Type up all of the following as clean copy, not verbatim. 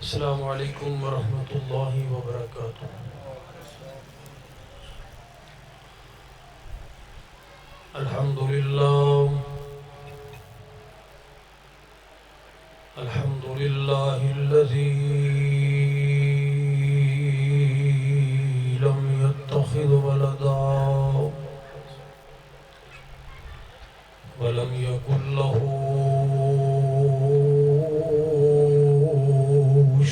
السلام علیکم ورحمۃ اللہ وبرکاتہ۔ الحمد للہ الحمد للہ الذی لم يتخذ ولدا ولم يكن له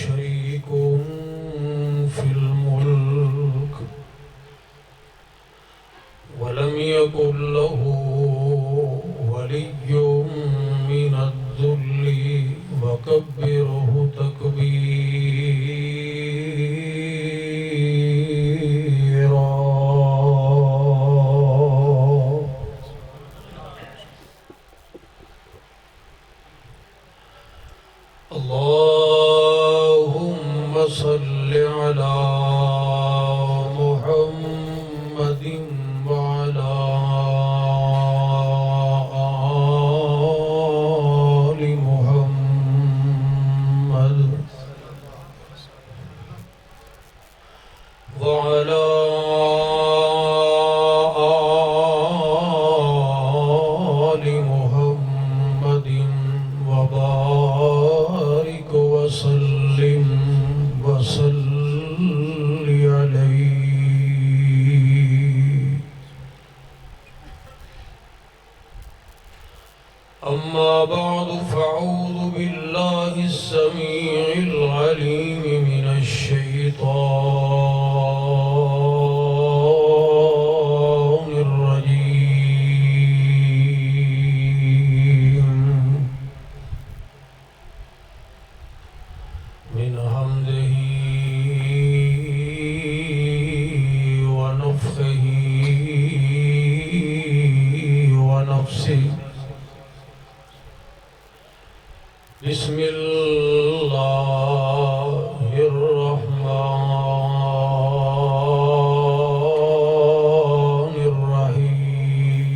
شريك في الملك ولم يكن له ولي من الذل وكبره تكبيرا۔ اللهم صل على محمد وعلى آل محمد وعلى آل محمد وبارك وسلم وصل عليه۔ أما بعد فأعوذ بالله السميع العليم من الشيطان الرجيم من حمده ونفخه ونفسه۔ بسم اللہ الرحمن الرحیم۔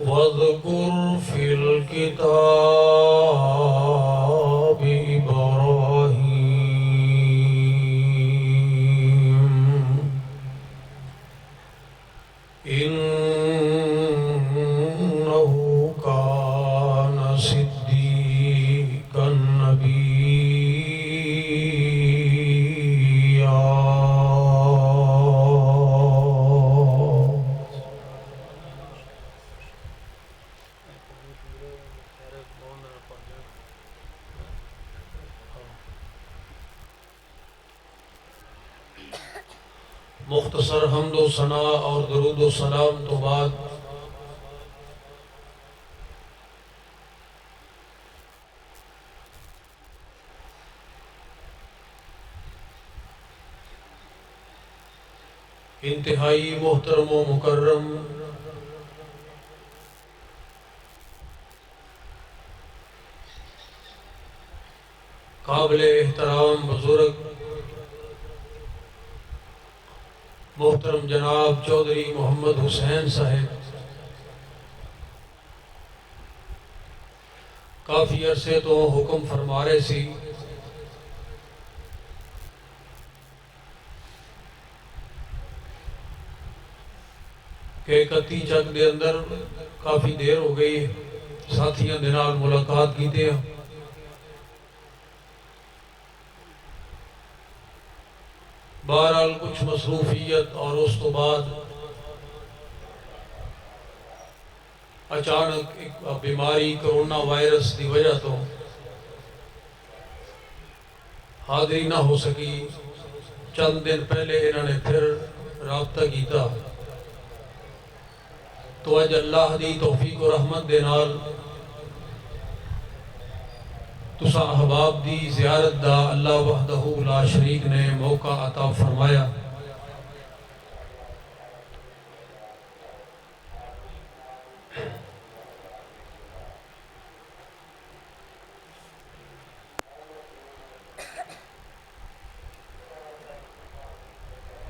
واذکر فی الکتاب ابراہیم إنه كان صديقا نبيا۔ مختصر حمد و ثنا اور درود و سلام تو بعد انتہائی محترم و مکرم قابل احترام بزرگ محترم جناب چودھری محمد حسین صاحب کافی عرصے تو حکم فرما رہے سی کہ کتی چک دے اندر کافی دیر ہو گئی ساتھیاں دے نال ملاقات کیتے ہیں۔ بہرحال کچھ مصروفیت اور اس تو بعد اچانک ایک بیماری کرونا وائرس دی وجہ تو حاضری نہ ہو سکی۔ چند دن پہلے انہوں نے پھر رابطہ کیتا تو اج اللہ دی توفیق و رحمت دے نال تسا احباب دی زیارت دا اللہ وحدہ لا شریک نے موقع عطا فرمایا۔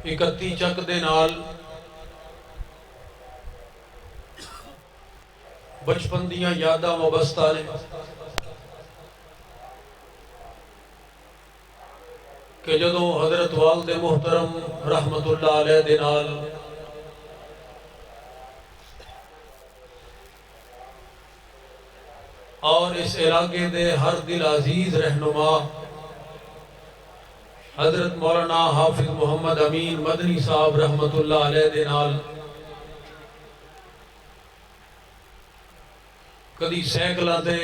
اکتی چک دے نال بچپن دیاں یاداں وابستہ نے کہ جدوں حضرت والد محترم رحمت اللہ علیہ دے نال اور اس علاقے دے ہر دل عزیز رہنما حضرت مولانا حافظ محمد امین مدنی صاحب رحمت اللہ علیہ دے نال کدی سائیکلاں تے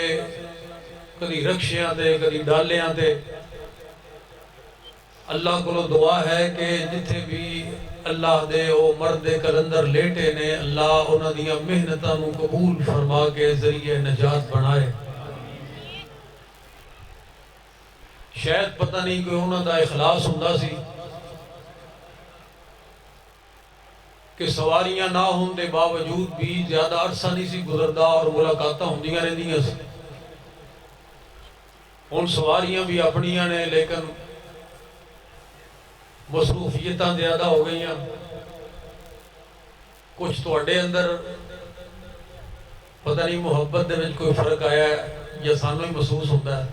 کدی رکشیاں تے کدی ڈالیاں تے اللہ کو دعا ہے کہ جتھے بھی اللہ دے او مرد کلندر لیٹے نے اللہ انہاں دیاں محنتاں نو قبول فرما کے ذریعے نجات بنائے. شاید پتہ نہیں کہ انہاں دا اخلاص ہوندا سی کہ سواریاں نہ ہون دے باوجود بھی زیادہ عرصہ نہیں سی گزردا اور ملاقاتاں ہوندیاں رہندیاں سی. ان سواریاں بھی اپنیاں نے لیکن مصروفیتاں زیادہ ہو گئیاں. کچھ تواڈے اندر پتہ نہیں محبت دے وچ کوئی فرق آیا ہے یا سانوں ہی محسوس ہوتا ہے.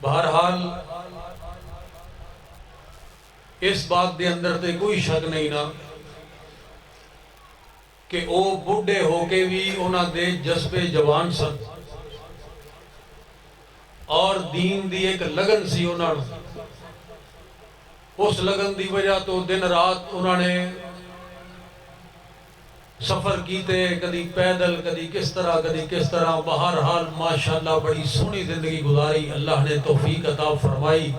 بہرحال اس بات دے اندر تے کوئی شک نہیں نا کہ او بڈھے ہو کے بھی انہاں دے جذبے جوان سن اور دین دی ایک لگن سی انہاں نوں. اس لگن دی وجہ تو دن رات انہوں نے سفر کیتے کدی پیدل کدی کس طرح بہرحال ماشاءاللہ بڑی سونی زندگی گزاری. اللہ نے توفیق عطا فرمائی.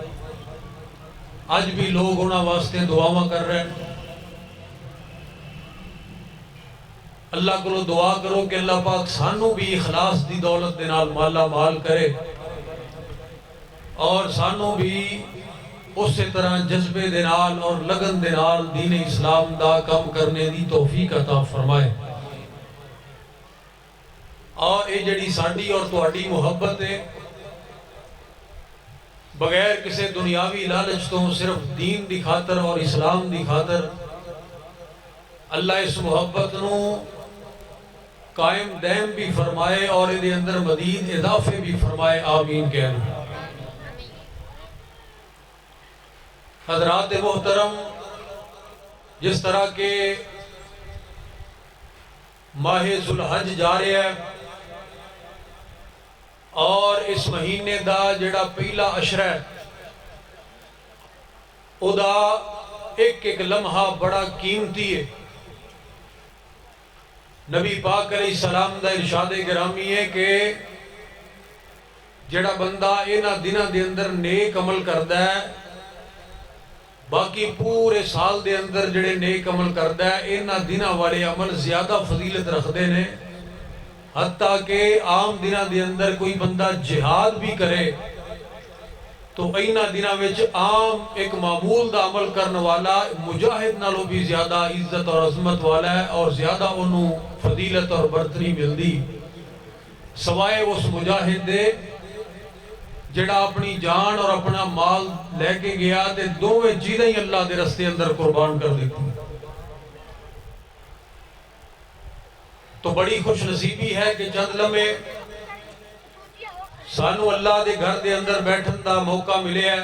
اج بھی لوگ انہاں واسطے دعاواں کر رہے ہیں. اللہ کو دعا کرو کہ اللہ پاک سانوں بھی اخلاص دی دولت دے نال مالا مال کرے اور سانوں بھی اسی طرح جذبے دے نال اور لگن دے نال دین اسلام دا کام کرنے دی توفیق عطا فرمائے. اور یہ جڑی ساڈی اور تہاڈی محبت ہے بغیر کسی دنیاوی لالچ تو صرف دین دی خاطر اور اسلام دی خاطر اللہ اس محبت نو قائم دائم بھی فرمائے اور دے اندر مزید اضافے بھی فرمائے. آمین کہہ لیں. حضرات محترم، جس طرح کے ماہ ذوالحج جا رہے ہیں اور اس مہینے دا جڑا پہلا عشرہ ہے او دا ایک ایک لمحہ بڑا قیمتی ہے. نبی پاک علیہ السلام دا ارشاد گرامی ہے کہ جڑا بندہ انہاں دناں دے اندر نیک عمل کردا ہے باقی پورے سال دے اندر جڑے نیک عمل کردا ہے انہاں دناں والے عمل زیادہ فضیلت رکھدے نے. حتیٰ کہ عام دناں دے اندر کوئی بندہ جہاد بھی کرے تو انہاں دناں وچ عام ایک معمول دا عمل کرنے والا مجاہد نالوں بھی زیادہ عزت اور عظمت والا ہے اور زیادہ انہوں فضیلت اور برتری ملدی سوائے اس مجاہد دے جڑا اپنی جان اور اپنا مال لے کے گیا تے دوویں چیزیں ہی اللہ دے رستے اندر قربان کر دیتی. تو بڑی خوش نصیبی ہے کہ چند لمحے سانو اللہ دے گھر دے اندر بیٹھن دا موقع ملے ہے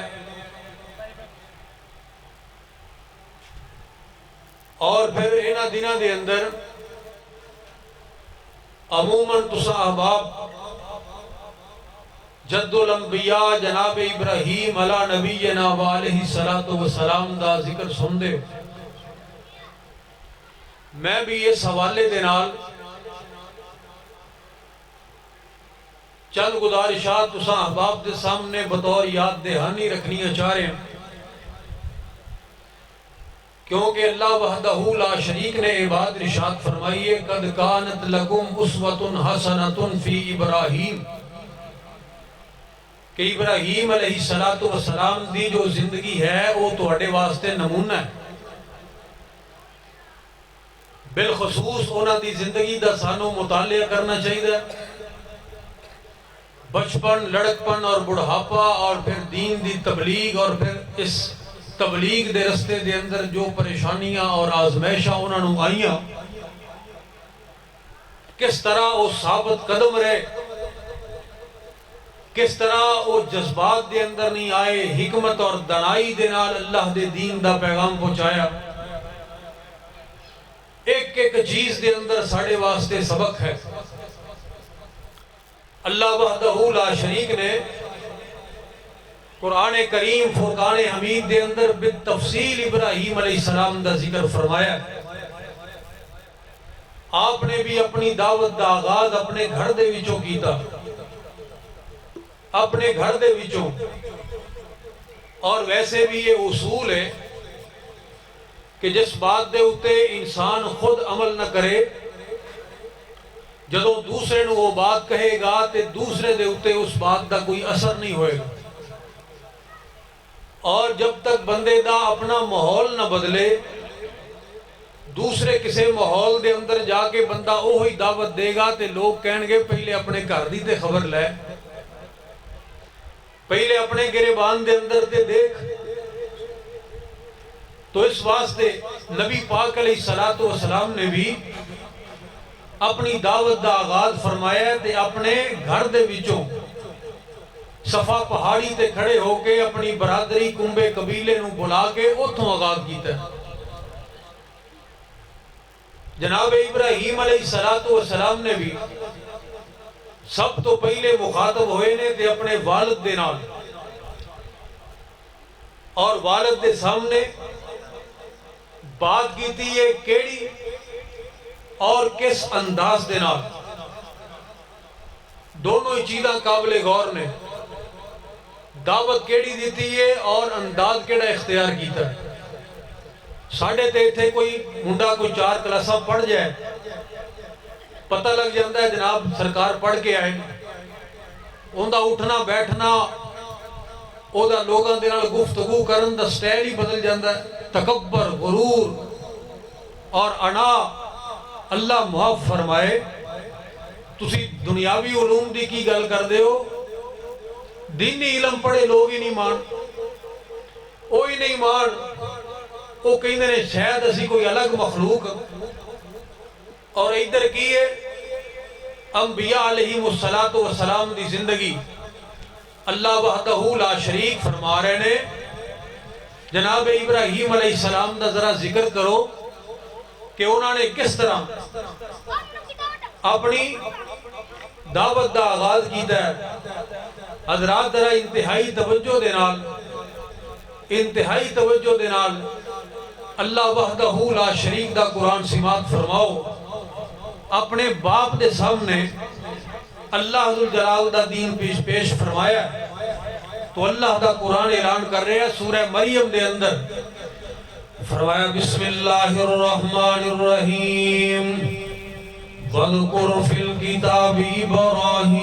اور پھر انہاں دناں دے اندر عموماً تساں احباب جد الانبیاء جناب ابراہیم علی نبینا وعلیہ السلام دا ذکر سن دے. میں بھی اس حوالے دے نال چند گزارشات تساں احباب دے سامنے بطور یاد دہانی رکھنیاں چاہ رہے ہیں کیونکہ اللہ وحدہ لا شریک نے عباد ارشاد فرمائیے قد کانت لکم اسوۃ حسنۃ فی ابراہیم کہ ابراہیم علیہ السلام دی جو زندگی ہے وہ تہاڈے واسطے نمونہ ہے. بالخصوص انہاں دی زندگی دا سانوں مطالعہ کرنا چاہیے. بچپن لڑکپن اور بڑھاپا اور پھر دین دی تبلیغ اور پھر اس تبلیغ دے رستے دے اندر جو پریشانیاں اور آزمائشاں انہاں نوں آئیاں کس طرح وہ ثابت قدم رہے، کس طرح وہ جذبات دے اندر نہیں آئے، حکمت اور دانائی دے نال اللہ دے دین دا پیغام پہنچایا۔ ایک ایک چیز دے اندر ساڑھے واسطے سبق ہے۔ اللہ وحدہ لا شریک نے قرآن کریم فرقان حمید دے اندر بالتفصیل ابراہیم علیہ السلام دا ذکر فرمایا ہے۔ آپ نے بھی اپنی دعوت دا آغاز اپنے گھر دے وچوں کیتا، اپنے گھر دے وچوں، اور ویسے بھی یہ اصول ہے کہ جس بات دے اتے انسان خود عمل نہ کرے، جدوں دوسرے نو وہ بات کہے گا تے دوسرے دے اتے اس بات دا کوئی اثر نہیں ہوئے گا، اور جب تک بندے دا اپنا ماحول نہ بدلے، دوسرے کسے ماحول دے اندر جا کے بندہ اوہی دعوت دے گا تے لوگ کہن گے پہلے اپنے گھر دی تے خبر لے، پہلے اپنے گریبان دے اندر تے دیکھ۔ تو اس واسطے نبی پاک علیہ السلام نے بھی اپنی دعوت دا آغاز فرمایا ہے تے اپنے گھر دے وچوں صفا پہاڑی تے کھڑے ہو کے اپنی برادری کنبے قبیلے نو بلا کے اتھوں آغاز کیتا ہے۔ جناب ابراہیم علیہ السلام نے بھی سب تو پہلے مخاطب ہوئے نے تے اپنے والد دے نال، اور والد دے سامنے بات کیتی ہے کیڑی اور کس انداز دے نال۔ دونوں ہی چیزاں قابل غور نے، دعوت کیڑی دیتی ہے اور انداز کیڑا اختیار کیتا ہے۔ ساڑھے تے تھے کوئی منڈا کوئی 4 کلاسہ پڑھ جائے، پتہ لگ جاندہ ہے جناب سرکار پڑھ کے آئے، ان دا اٹھنا بیٹھنا، او دا لوگاں دے نال گفتگو کرن دا سٹائل ہی بدل جاندہ ہے۔ تکبر، غرور اور انا اللہ معاف فرمائے، تسی دنیاوی علوم دی کی گل کر دے ہو، دینی علم پڑھے لوگ ہی نہیں مان، اوہی نہیں مان، وہ کہیں نے شاید اسی کوئی الگ مخلوق، اور ادھر کی ہے انبیاء علیہ السلام دی زندگی اللہ وحدہ لا شریک فرما رہے نے۔ جناب ابراہیم علیہ السلام دا ذرا ذکر کرو کہ انہوں نے کس طرح اپنی دعوت دا آغاز کیتا ہے۔ حضرات ذرا انتہائی توجہ دے نال اللہ وحدہ لا شریک دا قرآن سماعت فرماؤ۔ اپنے باپ دے سامنے اللہ ذوالجلال دا دین پیش فرمایا، تو اللہ دا قرآن اعلان کر رہے ہیں سورہ مریم دے اندر، فرمایا بسم اللہ الرحمن الرحیم وَاذْكُرْ فِي الْكِتَابِ إِبْرَاهِيمَ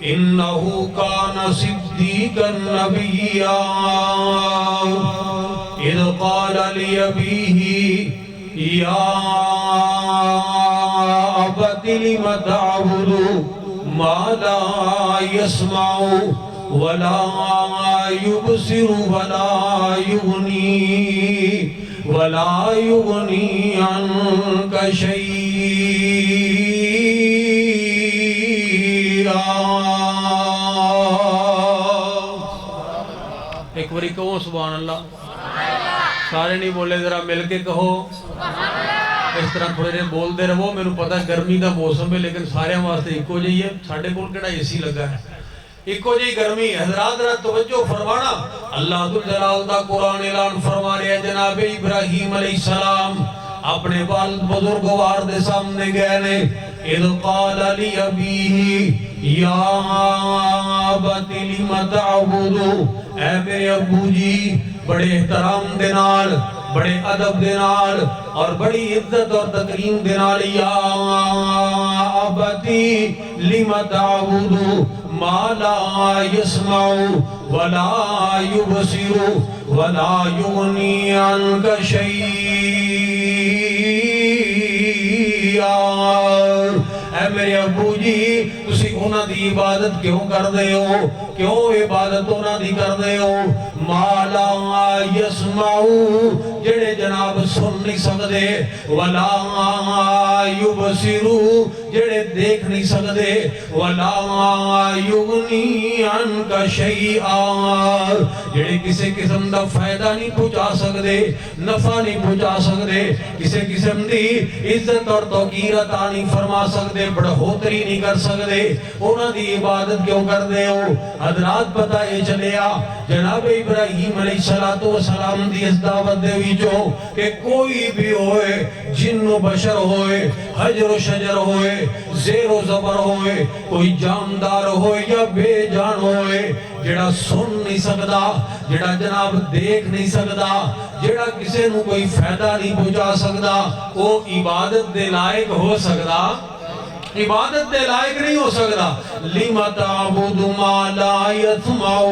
إِنَّهُ كَانَ صِدِّيقًا نَبِيًّا إِذْ قَالَ لِأَبِيهِ يَا أَبَتِ لِمَ تَعْبُدُ مَا لَا يَسْمَعُ وَلَا يُبْصِرُ وَلَا يُغْنِي عَنْكَ شَيْئًا۔ ایک باری کہو سبحان اللہ، سارے نہیں بولے، ذرا مل کے کہو۔ اس طرح تھوڑے دیر بول دے رہو، میں نے پتا گرمی دا موسم ہے لیکن سارے واسطے ایکو جی ہے، ساڑھے کول کیڑا اے سی لگا ہے، ایکو جی گرمی ہے۔ حضرات ذرا توجہ فرمانا، اللہ ذوالجلال دا قرآن اعلان فرما رہے ہیں جناب ابراہیم علیہ السلام اپنے والد بزرگوار دے سامنے گئے نے۔ اِذْ قَالَ لِأَبِيهِ يَا أَبَتِ لِمَ تَعْبُدُ، اے میرے ابو جی، بڑے احترام دے نال، بڑے ادب دے نال اور بڑی عزت اور تکریم دے نال، یا ابتی لم تعبد ما لا يسمع ولا يبصر ولا يغني عنك شيئا۔ اے میرے ابو جی، تسی انہاں دی عبادت کیوں کر دے ہو؟ کیوں عبادت انہاں دی کر دے ہو؟ ما لا يسمع، جڑے جناب سن نہیں سکدے، ولا یبصرو جڑے دیکھ نہیں سکدے، ولا یغنی عنک شیئا جڑے کسی قسم دا فائدہ نہیں پہنچا سکدے، نفع نہیں پہنچا سکدے، کسی قسم دی عزت اور توقیر عطا نہیں فرما سکدے، بڑھوتری نہیں کر سکدے، انہاں دی عبادت کیوں کر دے ہو؟ حضرات پتہ یہ چلیا جناب ابراہیم علیہ السلام دی اس دعوت دے وچوں کہ کوئی بھی ہوئے، جن و بشر ہوئے، حجر و شجر ہوئے، زیر و زبر ہوئے، کوئی جاندار ہوئے یا بے جان ہوئے، جڑا سن نہیں سکدا، جڑا جناب دیکھ نہیں سکدا، جڑا کسے نو کوئی فائدہ نہیں پہنچا سکدا، وہ عبادت دے لائق ہو سکدا؟ عبادت دے لائق نہیں ہو سکتا۔ لِمَ تَعْبُدُ مَا لَا يَسْمَعُ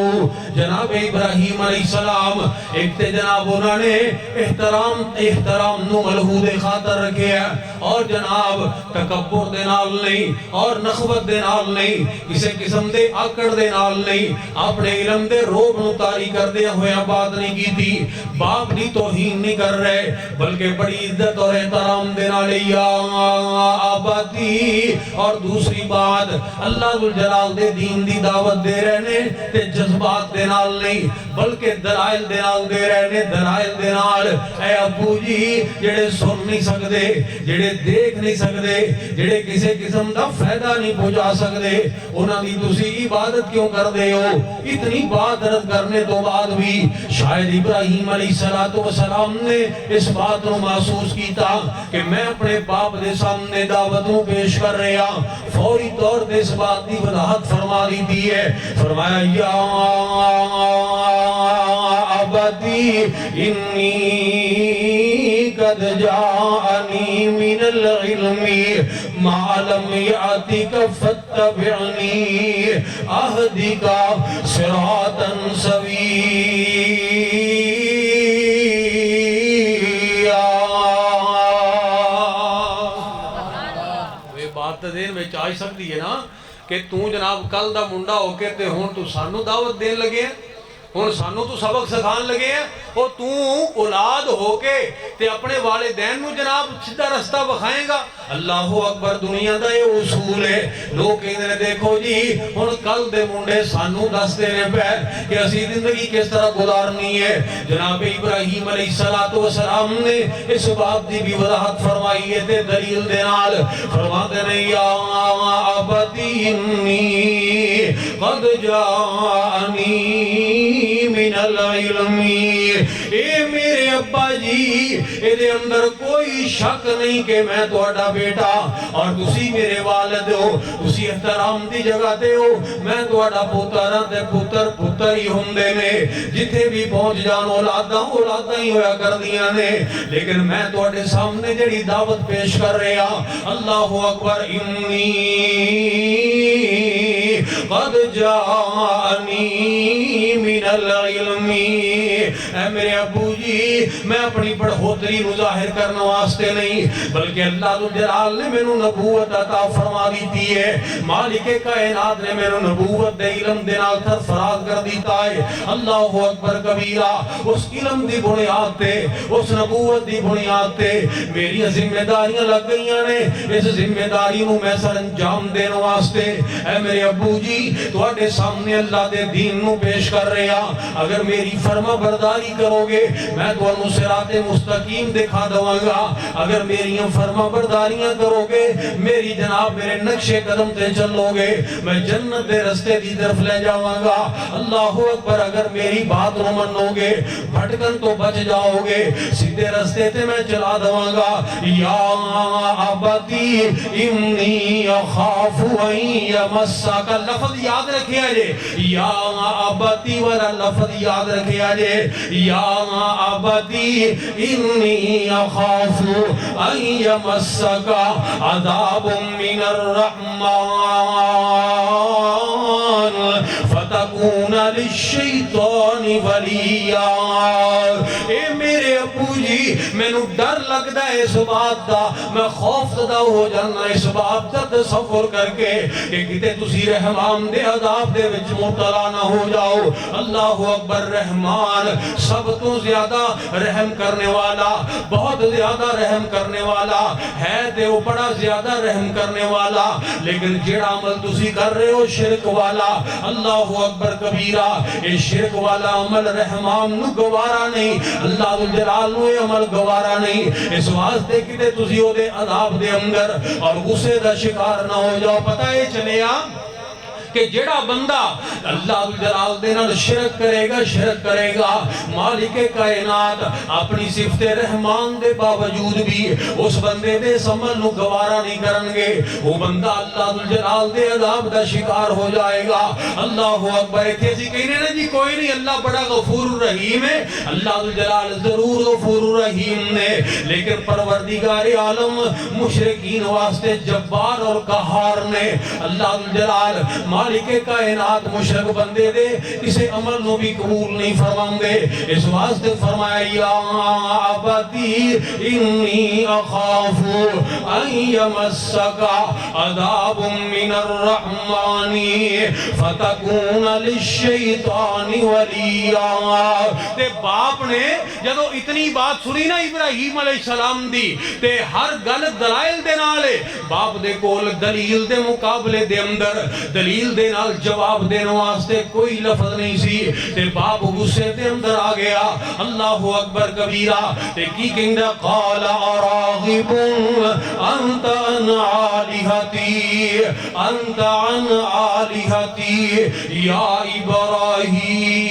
جناب ابراہیم علیہ السلام ایک تے جناب انہوں نے احترام نو ملحود خاطر رکھے ہے، اور جناب تکبر دے نال نہیں، اور نخوت دے نال نہیں، کسی قسم دے آکڑ دے نال نہیں، اپنے علم دے روب نو تاری کر دیا ہوئے بات نہیں کی تھی، باپ دی توہین نہیں کر رہے، بلکہ بڑی عزت اور احترام دے نال یا آبادی، اور دوسری بات اللہ ذوالجلال دے دین دی دعوت دے رہنے تے جذبات دے نال نہیں بلکہ دلائل دے نال دے رہنے، دلائل دے نال۔ اے ابو جی جڑے سن نہیں سکدے، جڑے دیکھ نہیں سکدے، جڑے کسی قسم دا فائدہ نہیں پہنچا سکدے، انہاں دی تسی عبادت کیوں کر دے ہو؟ اتنی بات رد کرنے تو بعد بھی شاید ابراہیم علیہ السلام نے اس بات کو محسوس کیتا کہ میں اپنے باپ دے سامنے دعوتوں پیش کر رہا، فوری طور دے اس بات دی وضاحت فرما دی ہے، فرمایا یا ابتی انی قد جاءنی من العلم ما لم یعتک فاتبعنی اہدک صراطا سویا۔ دین میں چاہی سکتی ہے نا کہ تو جناب کل دا منڈا ہو کے تے ہون تو سانو دعوت دین لگے ہیں، ہون سانو تو سبق سکھان لگے ہیں، اور تو اولاد ہو کے تے اپنے والدین نو جناب سیدھا رستہ بکھائیں گا۔ اللہ اکبر، دنیا دا یہ اصول ہے۔ لوگ کہنے نے دیکھو جی ہون کل دے منڈے سانو دس دینے پہ کہ اسی زندگی کس طرح گزارنی ہے۔ جناب ابراہیم علیہ السلام نے اس بات دی بھی وضاحت فرمائی ہے تے دلیل دے نال فرماتے ہیں یا ابتی انی قد جاءنی من العلم، اے میرے ابا جی اے اندر کوئی شک نہیں کہ میں توڑا بیٹا اور تسی میرے والد ہو، تسی احترام دی جگہ دے ہو، میں توڑا پتران دے پتر ہی ہوں دے میں جتھے بھی پہنچ جان اولاداں ہی ہویا کر دیا نے، لیکن میں توڑے سامنے جڑی دعوت پیش کر رہا، اللہ اکبر، انی قد جاءنی من العلم، اے میرے ابو جی میں اپنی بڑھوتری نو ظاہر کرنا واسطے نہیں بلکہ اللہ ذوالجلال نے میں نو نبوت عطا فرما دیتی ہے، مالک کائنات نے میں نو نبوت دے علم دے نال سرفراز کر دیتا ہے۔ اللہ اکبر کبیرہ، اس علم دی بنیاد تے، اس نبوت دی بنیاد تے میری ذمہ داریاں لگ گئیاں نے، اس ذمہ داری نو میں سر انجام دینے واسطے اے میرے ابو جی تواڈے سامنے اللہ دے دین نو پیش کر رہا، اگر میری فرما برداری کرو گے میں تانوں صراط مستقیم دکھا دوں گا، اگر میری فرما برداریاں کرو گے میری جناب میرے نقش قدم تے چلو گے میں جنت دے رستے دی طرف لے جاواں گا۔ اللہ اکبر، اگر میری بات نہ منو گے بھٹکن تو بچ جاؤ گے، سیدھے رستے تے میں چلا دوں گا۔ یا ابتی انی اخاف ان یمسک، لفظ یاد رکھیا جے، یا ابتی والا لفظ یاد رکھیا جے، یا ابتی انی اخاف ان یمسک عذاب من الرحمن فتکون للشیطان ولیا۔ اے میرے ابو جی مینوں ڈر لگدا ہے اس بات دا، میں خوف زدہ ہو جانا اس بات دا تصور کر کے کہ کتے تسی رحمان دے عذاب دے وچ مبتلا نہ ہو جاؤ۔ اللہ اکبر، رحمان سب تو زیادہ رحم کرنے والا، بہت زیادہ رحم کرنے والا ہے تے وہ بڑا زیادہ رحم کرنے والا، لیکن جڑا عمل تسی کر رہے ہو شرک والا، اللہ اکبر کبیرہ، یہ شرک والا عمل رحمان نو گوارا نہیں، اللہ جلال نو یہ عمل گوارا نہیں۔ اس واسطے کتے تسی ہو دے عذاب دے اندر اور غصے دا شکار نہ ہو جاؤ۔ پتہ ہے چلیا کہ جڑا بندہ اللہ جلال دے نال شرک کرے گا مالک کائنات اپنی صفت رحمان دے باوجود بھی اس بندے دے عمل نو گوارا نہیں کرن گے، وہ بندہ اللہ جلال دے عذاب دا شکار ہو جائے گا۔ اللہ اکبر، ایتھے اسی کہنے نا جی کوئی نہیں اللہ بڑا غفور الرحیم ہے، اللہ جلال ضرور غفور الرحیم نے، لیکن پروردگار عالم مشرکین واسطے جبار اور قہار نے۔ اللہ جلال مالک کائنات مشرک بندے دے کسے عمل نو بھی قبول نہیں فرمان دے، اس واسطے فرمایا یا عبدی انی اخاف ان یمسک عذاب من الرحمن فتکون للشیطان ولیا۔ تے باپ نے جدو اتنی بات سنی نا ابراہیم علیہ السلام دی تے ہر گل دلائل دے نالے، باپ دے کول دلیل دے مقابلے دے اندر دلیل دے نال جواب دینے واسطے کوئی لفظ نہیں سی، تے باپ غصے دے اندر آ گیا۔ اللہ اکبر کبیرہ، تے کی کہندا قال اراغب انت عن آلہتی انت عن آلہتی یا ابراہیم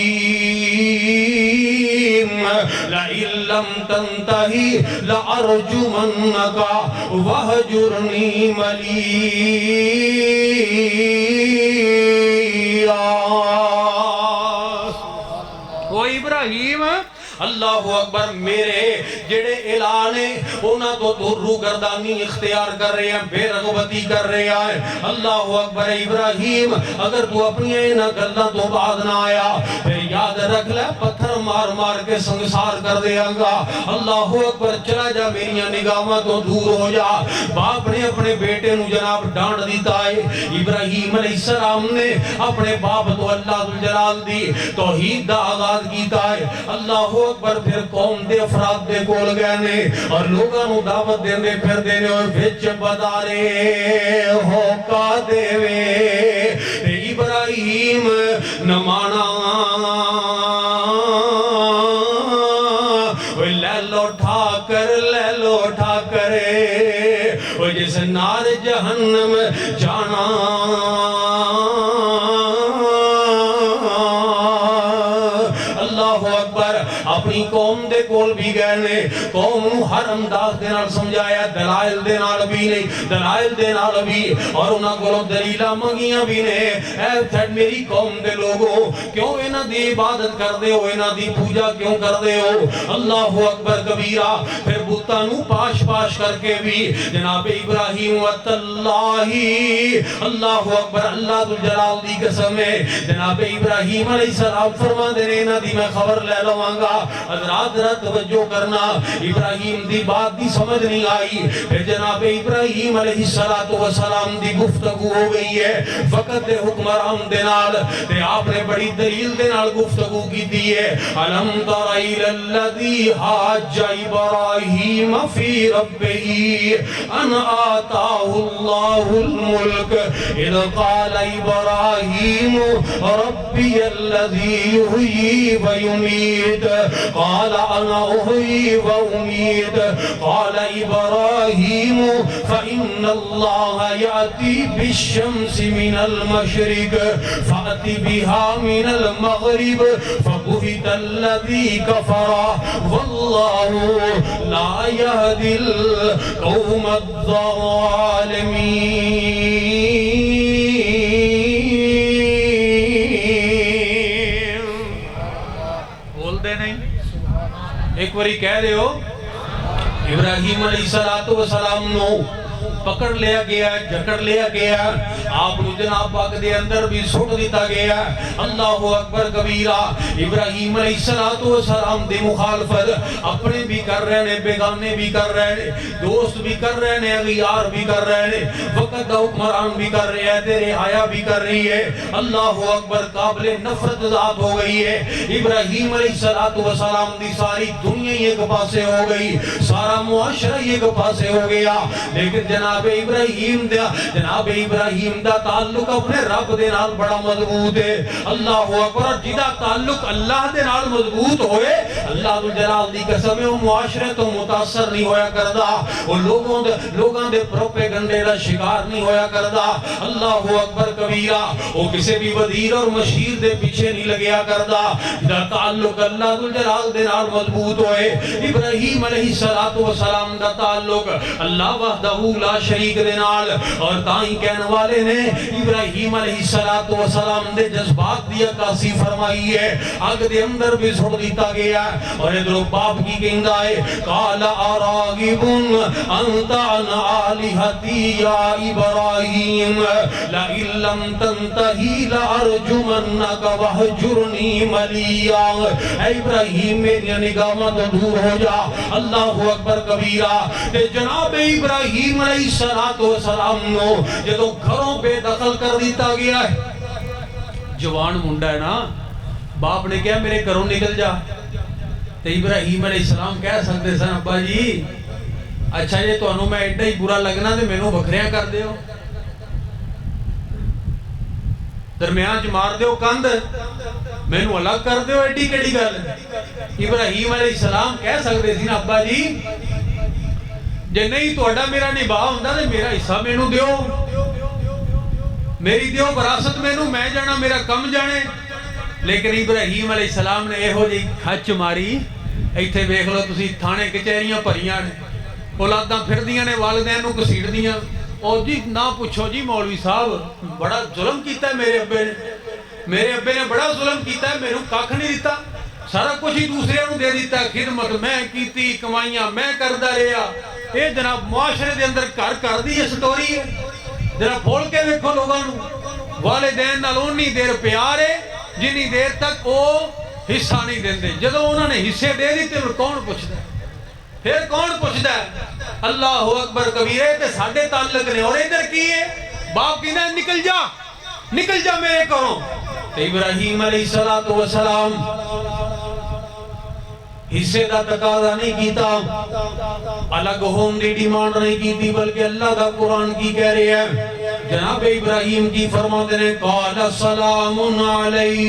لئن لم تنتہی لأرجمنک وہجرنی ملیا۔ وہ ابراہیم اللہ اکبر میرے جڑے اعلانے انہاں تو دور گردانی اختیار کر رہے ہیں، بے رغبتی کر رہے ہیں۔ اللہ اکبر ابراہیم اگر تو اپنی اینا گلہ تو بعد نہ آیا پھر یاد رکھ لے پتھر مار مار کے سنگسار کر دے گا۔ اللہ اکبر چلا جا میری نگاہاں تو دور ہو جا۔ باپ نے اپنے بیٹے نو جناب ڈانٹ دیتا ہے، ابراہیم علیہ السلام نے اپنے باپ تو اللہ جلال دی توحید دا آغاز کیتا ہے۔ اللہ اکبر پھر قوم دے افراد دے کول گئے نے اور لوگاں نو دعوت دیندے پھر دینے اور وچ بدارے ہو کا دے وے ابراہیم نمانا لے لو اٹھا کرے وہ جس نار جہنم جانا۔ اپنی قوم دے کول بھی گئے نے، قوم نو ہر انداز دے نال سمجھایا، دلائل دے نال بھی نہیں، دلائل دے نال بھی، اور انہاں کولوں دلیلاں منگیاں بھی نے۔ اے تھڈ میری قوم دے لوگوں کیوں انہاں دی عبادت کر دے ہو، انہاں دی پوجا کیوں کر دے ہو؟ اللہ اکبر کبیرہ، پھر بتاں نو پاش پاش کر کے بھی جناب ابراہیم وتاللہ اللہ اکبر اللہ ذو الجلال دی قسم ہے جناب ابراہیم علیہ السلام فرما دے نے انہاں دی میں خبر لے لواں گا۔ حضرات ذرا توجہ کرنا، ابراہیم دی بات دی سمجھ نہیں آئی، پھر جناب ابراہیم علیہ السلام دی گفتگو ہو گئی ہے وقت دے حکمران دے نال، تے آپ نے بڑی دلیل دے نال گفتگو کی دی ہے۔ الم تر الی الذی حاج ابراہیم فی ربہ ان آتاہ اللہ الملک اذ قال ابراہیم ربی الذی یحیی ویمیت قال انا احیی وامید قال ابراہیم فإن اللہ یأتی بالشمس من المشرق فأت بها من المغرب فبہت الذی کفر واللہ لا یہدی القوم الظالمین۔ ایک باری کہہ رہے ہو ابراہیم علیہ السلام نو پکڑ لیا گیا ہے، جکڑ لیا گیا ہے، آپ نے جناب پاک دے اندر بھی سٹ دیتا گیا ہے۔ اللہ اکبر کبیرہ۔ ابراہیم علیہ السلام دے مخالفت اپنے بھی کر رہے ہیں، بیگانے بھی کر رہے ہیں، دوست بھی کر رہے ہیں، اغیار بھی کر رہے ہیں، وقت دا حکمران بھی کر رہے ہیں، تیرے آیا بھی کر رہی ہے۔ اللہ اکبر، قابل نفرت ذات ہو گئی ہے۔ ابراہیم علیہ السلام دی ساری دنیا ایک پاسے ہو گئی، سارا معاشرہ ایک پاسے ہو گیا، لیکن جناب ابراہیم دا تعلق اپنے رب دے نال بڑا مضبوط ہے۔ اللہ اکبر، جدا تعلق اللہ دے نال مضبوط ہوئے، اللہ جلال دی قسم ہے، وہ معاشرے تو متاثر نہیں ہویا کردا، وہ لوگاں دے پروپیگنڈے دا شکار نہیں ہویا کردا۔ اللہ اکبر کبیرہ، وہ کسی بھی وزیر اور مشیر دے پیچھے نہیں لگیا کردا، جدا تعلق اللہ جلال دے نال مضبوط ہوئے۔ ابراہیم علیہ السلام دا تعلق اللہ وحدہ لا شریک دے نال، اور تائیں کہنے والے نے ابراہیم علیہ السلام دے جذبات دی عکاسی فرمائی ہے، آگ دے اندر بھی سڑ دیتا گیا ہے، اور ادھر باپ کی کہندہ ہے، قال اراغب انت عن آلہتی یا ابراہیم لئن لم تنتہی لارجمنک وحجرنی ملیا۔ اے ابراہیم میری نگاہ تو دور ہو جا۔ اللہ اکبر کبیرہ۔ تے جناب ابراہیم علیہ السلام نو جدو گھروں پہ دخل کر دیتا گیا ہے، جوان منڈا ہے نا، باپ نے کہا میرے گھروں نکل جا، تے ابراہیم علیہ السلام کہہ سکتے سن ابا جی اچھا جی تو انہوں میں ایڈا ہی برا لگنا تے میں نو بکھریاں کر دیو، درمیان جو مار دیو کاند، میں نو الگ کر دیو، ایڈی کڑی گل۔ ابراہیم علیہ السلام کہہ سکتے سی نا ابا جی جے نہیں تو اڈا میرا نباہ ہوندہ دے میرا حصہ میں نو دیو، میری دیو براست میں نو، میں جانا میرا کم جانے۔ لیکن ابراہیم علیہ السلام نے اے ہو جی کھچ ماری، ایتھے بیکھ لو تسی تھانے کچہریاں بھریاں نے، اولاداں پھر دیاں نے والدین نو کسیڑ دیاں، اور جی نہ پوچھو جی مولوی صاحب بڑا ظلم کیتا ہے میرے ابے نے بڑا ظلم کیتا ہے، میرے کاکھ نہیں دیتا، سارا کچھ ہی دوسرے نو دے دیتا ہے، خدمت میں کیتی، کمائیاں میں کردہ رہا۔ اے جناب معاشرے دے اندر کر دی یہ سٹوری ہے، جناب بھول کے دیکھو لوگاں نو، والدین نال اونی دیر پیار ہے جنی دیر تک وہ حصہ نہیں دیندے، جدو انہوں نے حصے دے دیتے پھر کون پوچھتا ہے، پھر کون پوچھتا ہے؟ اللہ اکبر کبیرہ۔ تے ساڈے تعلق نے، اور ادھر کی ہے باپ کہنا نکل جا میرے گھروں۔ تے ابراہیم علیہ السلام حصے دا تقاضا نہیں کیتا، الگ ہون دی ڈیمانڈ نہیں کیتی، بلکہ اللہ دا قرآن کی کہہ رہے ہیں، جناب ابراہیم کی فرماتے نے قال سلام علیک،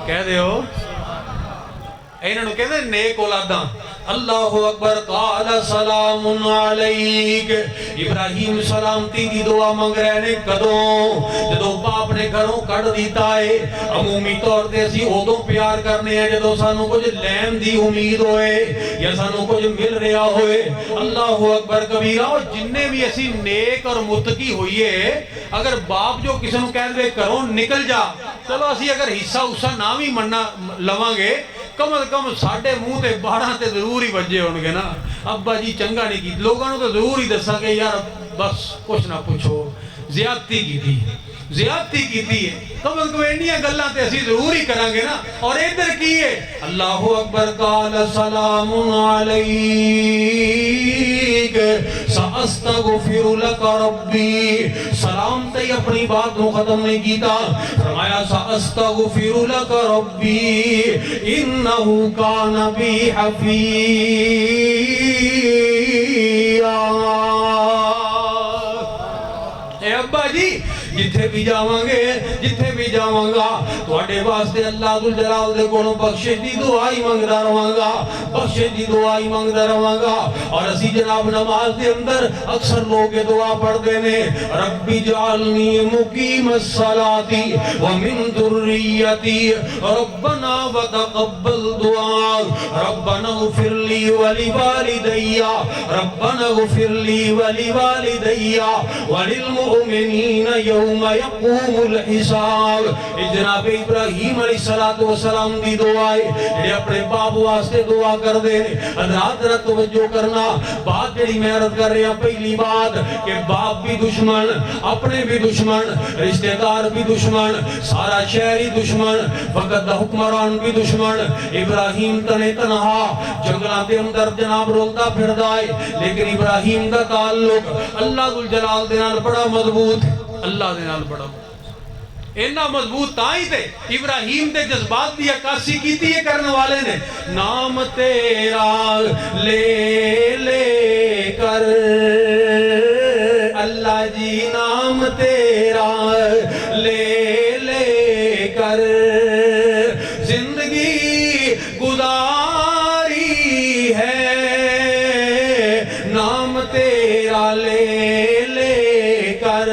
کہہ دے ہو اینہوں کہتے ہیں نیک اولاداں۔ اللہ اکبر، قال سلام علیک۔ ابراہیم سلامتی دی دعا مانگ رہے نے کدوں؟ جدو باپ نے گھروں کڑ دیتا ہے، عمومی طور تے اسی ادوں پیار کرنے ہیں جدو سانو کچھ لین دی امید ہوئے یا سانو کچھ مل رہا ہوئے۔ اللہ اکبر کبیرہ۔ اور جننے بھی اسی نیک اور متقی ہوئیے، اگر باپ جو کسی نو کہہ دے کروں نکل جا، چلو اسی اگر حصہ نہ بھی مننا لواں گے، کم از کم ساڑھے منہ تے 12 تے ضرور ہی بجے ہونگے نا، ابا جی چنگا نہیں کی، لوگوں نے تو ضرور ہی دسا کہ یار بس کچھ نہ پوچھو، زیادتی کی تھی ہے، کم از کم انہیاں گلاں تے اسی ضرور ہی کریں گے نا۔ اور ادھر کی ہے اللہ اکبر، قال سلام علیک سأستغفر لک ربی۔ سلام تے اپنی بات نو ختم نہیں کیتا، فرمایا سأستغفر لک ربی انہو کان بی حفیظا۔ اے ابا جی جتھے بھی جاواں گا تواڈے واسطے اللہ ذو جلال دے کولوں بخشش دی دعائی منگدا رہواں گا۔ اور اسی جناب نماز دے اندر اکثر لوگ یہ دعا پڑھدے نے، ربی جعلنی مقیم الصلاۃ ومن ذریتی ربنا وتقبل دعا، ربنا اغفر لی ولوالدی ربنا اغفر لی ولوالدی وللمؤمنین یوم یقوم الحساب. جناب ابراہیم علیہ السلام دی دعا ہے جڑے اپنے باپ واسطے دعا کر دے. حضرات ذرا توجہ کرنا بات جڑی میں عرض کر رہا. پہلی بات کہ باپ بھی دشمن, اپنے بھی دشمن, رشتہ دار بھی دشمن, سارا شہری دشمن, وقت دا حکمران بھی دشمن. ابراہیم تنے تنہا جنگلاں دے اندر جناب رولتا پھردا ہے, لیکن ابراہیم دا تعلق اللہ ذو الجلال دے نال بڑا مضبوط, اللہ دے نال بڑا اینا مضبوط تاں ہی تے ابراہیم دے جذبات دی عکاسی کیتی ہے کرنے والے نے. نام تیرا لے لے کر اللہ جی نام تیرا لے لے کر زندگی گزاری ہے. نام تیرا لے لے کر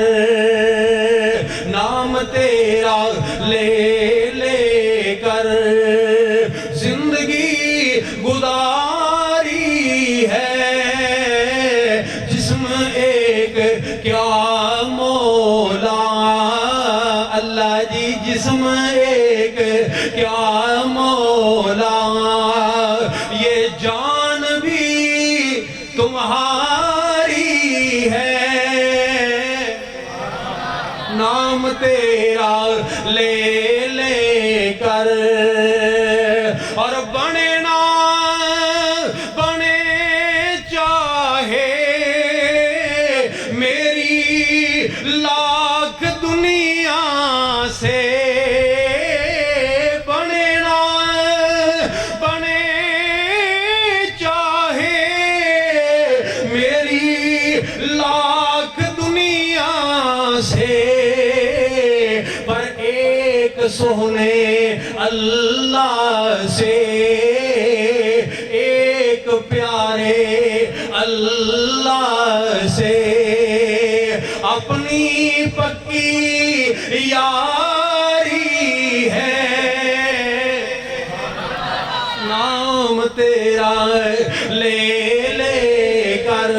نام تیرا لے لے کر زندگی گزاری ہے. جسم ایک کیا مولا اللہ جی جسم ایک کیا مولا یہ جان بھی تمہاری ہے. نام تیرا لے لے کر اور بنے نہ بنے چاہے میری لاکھ دنیا سے. بنے نہ بنے چاہے میری لاکھ دنیا سے پر ایک سونے اللہ سے ایک پیارے اللہ سے اپنی پکی یاری ہے. نام تیرا لے لے کر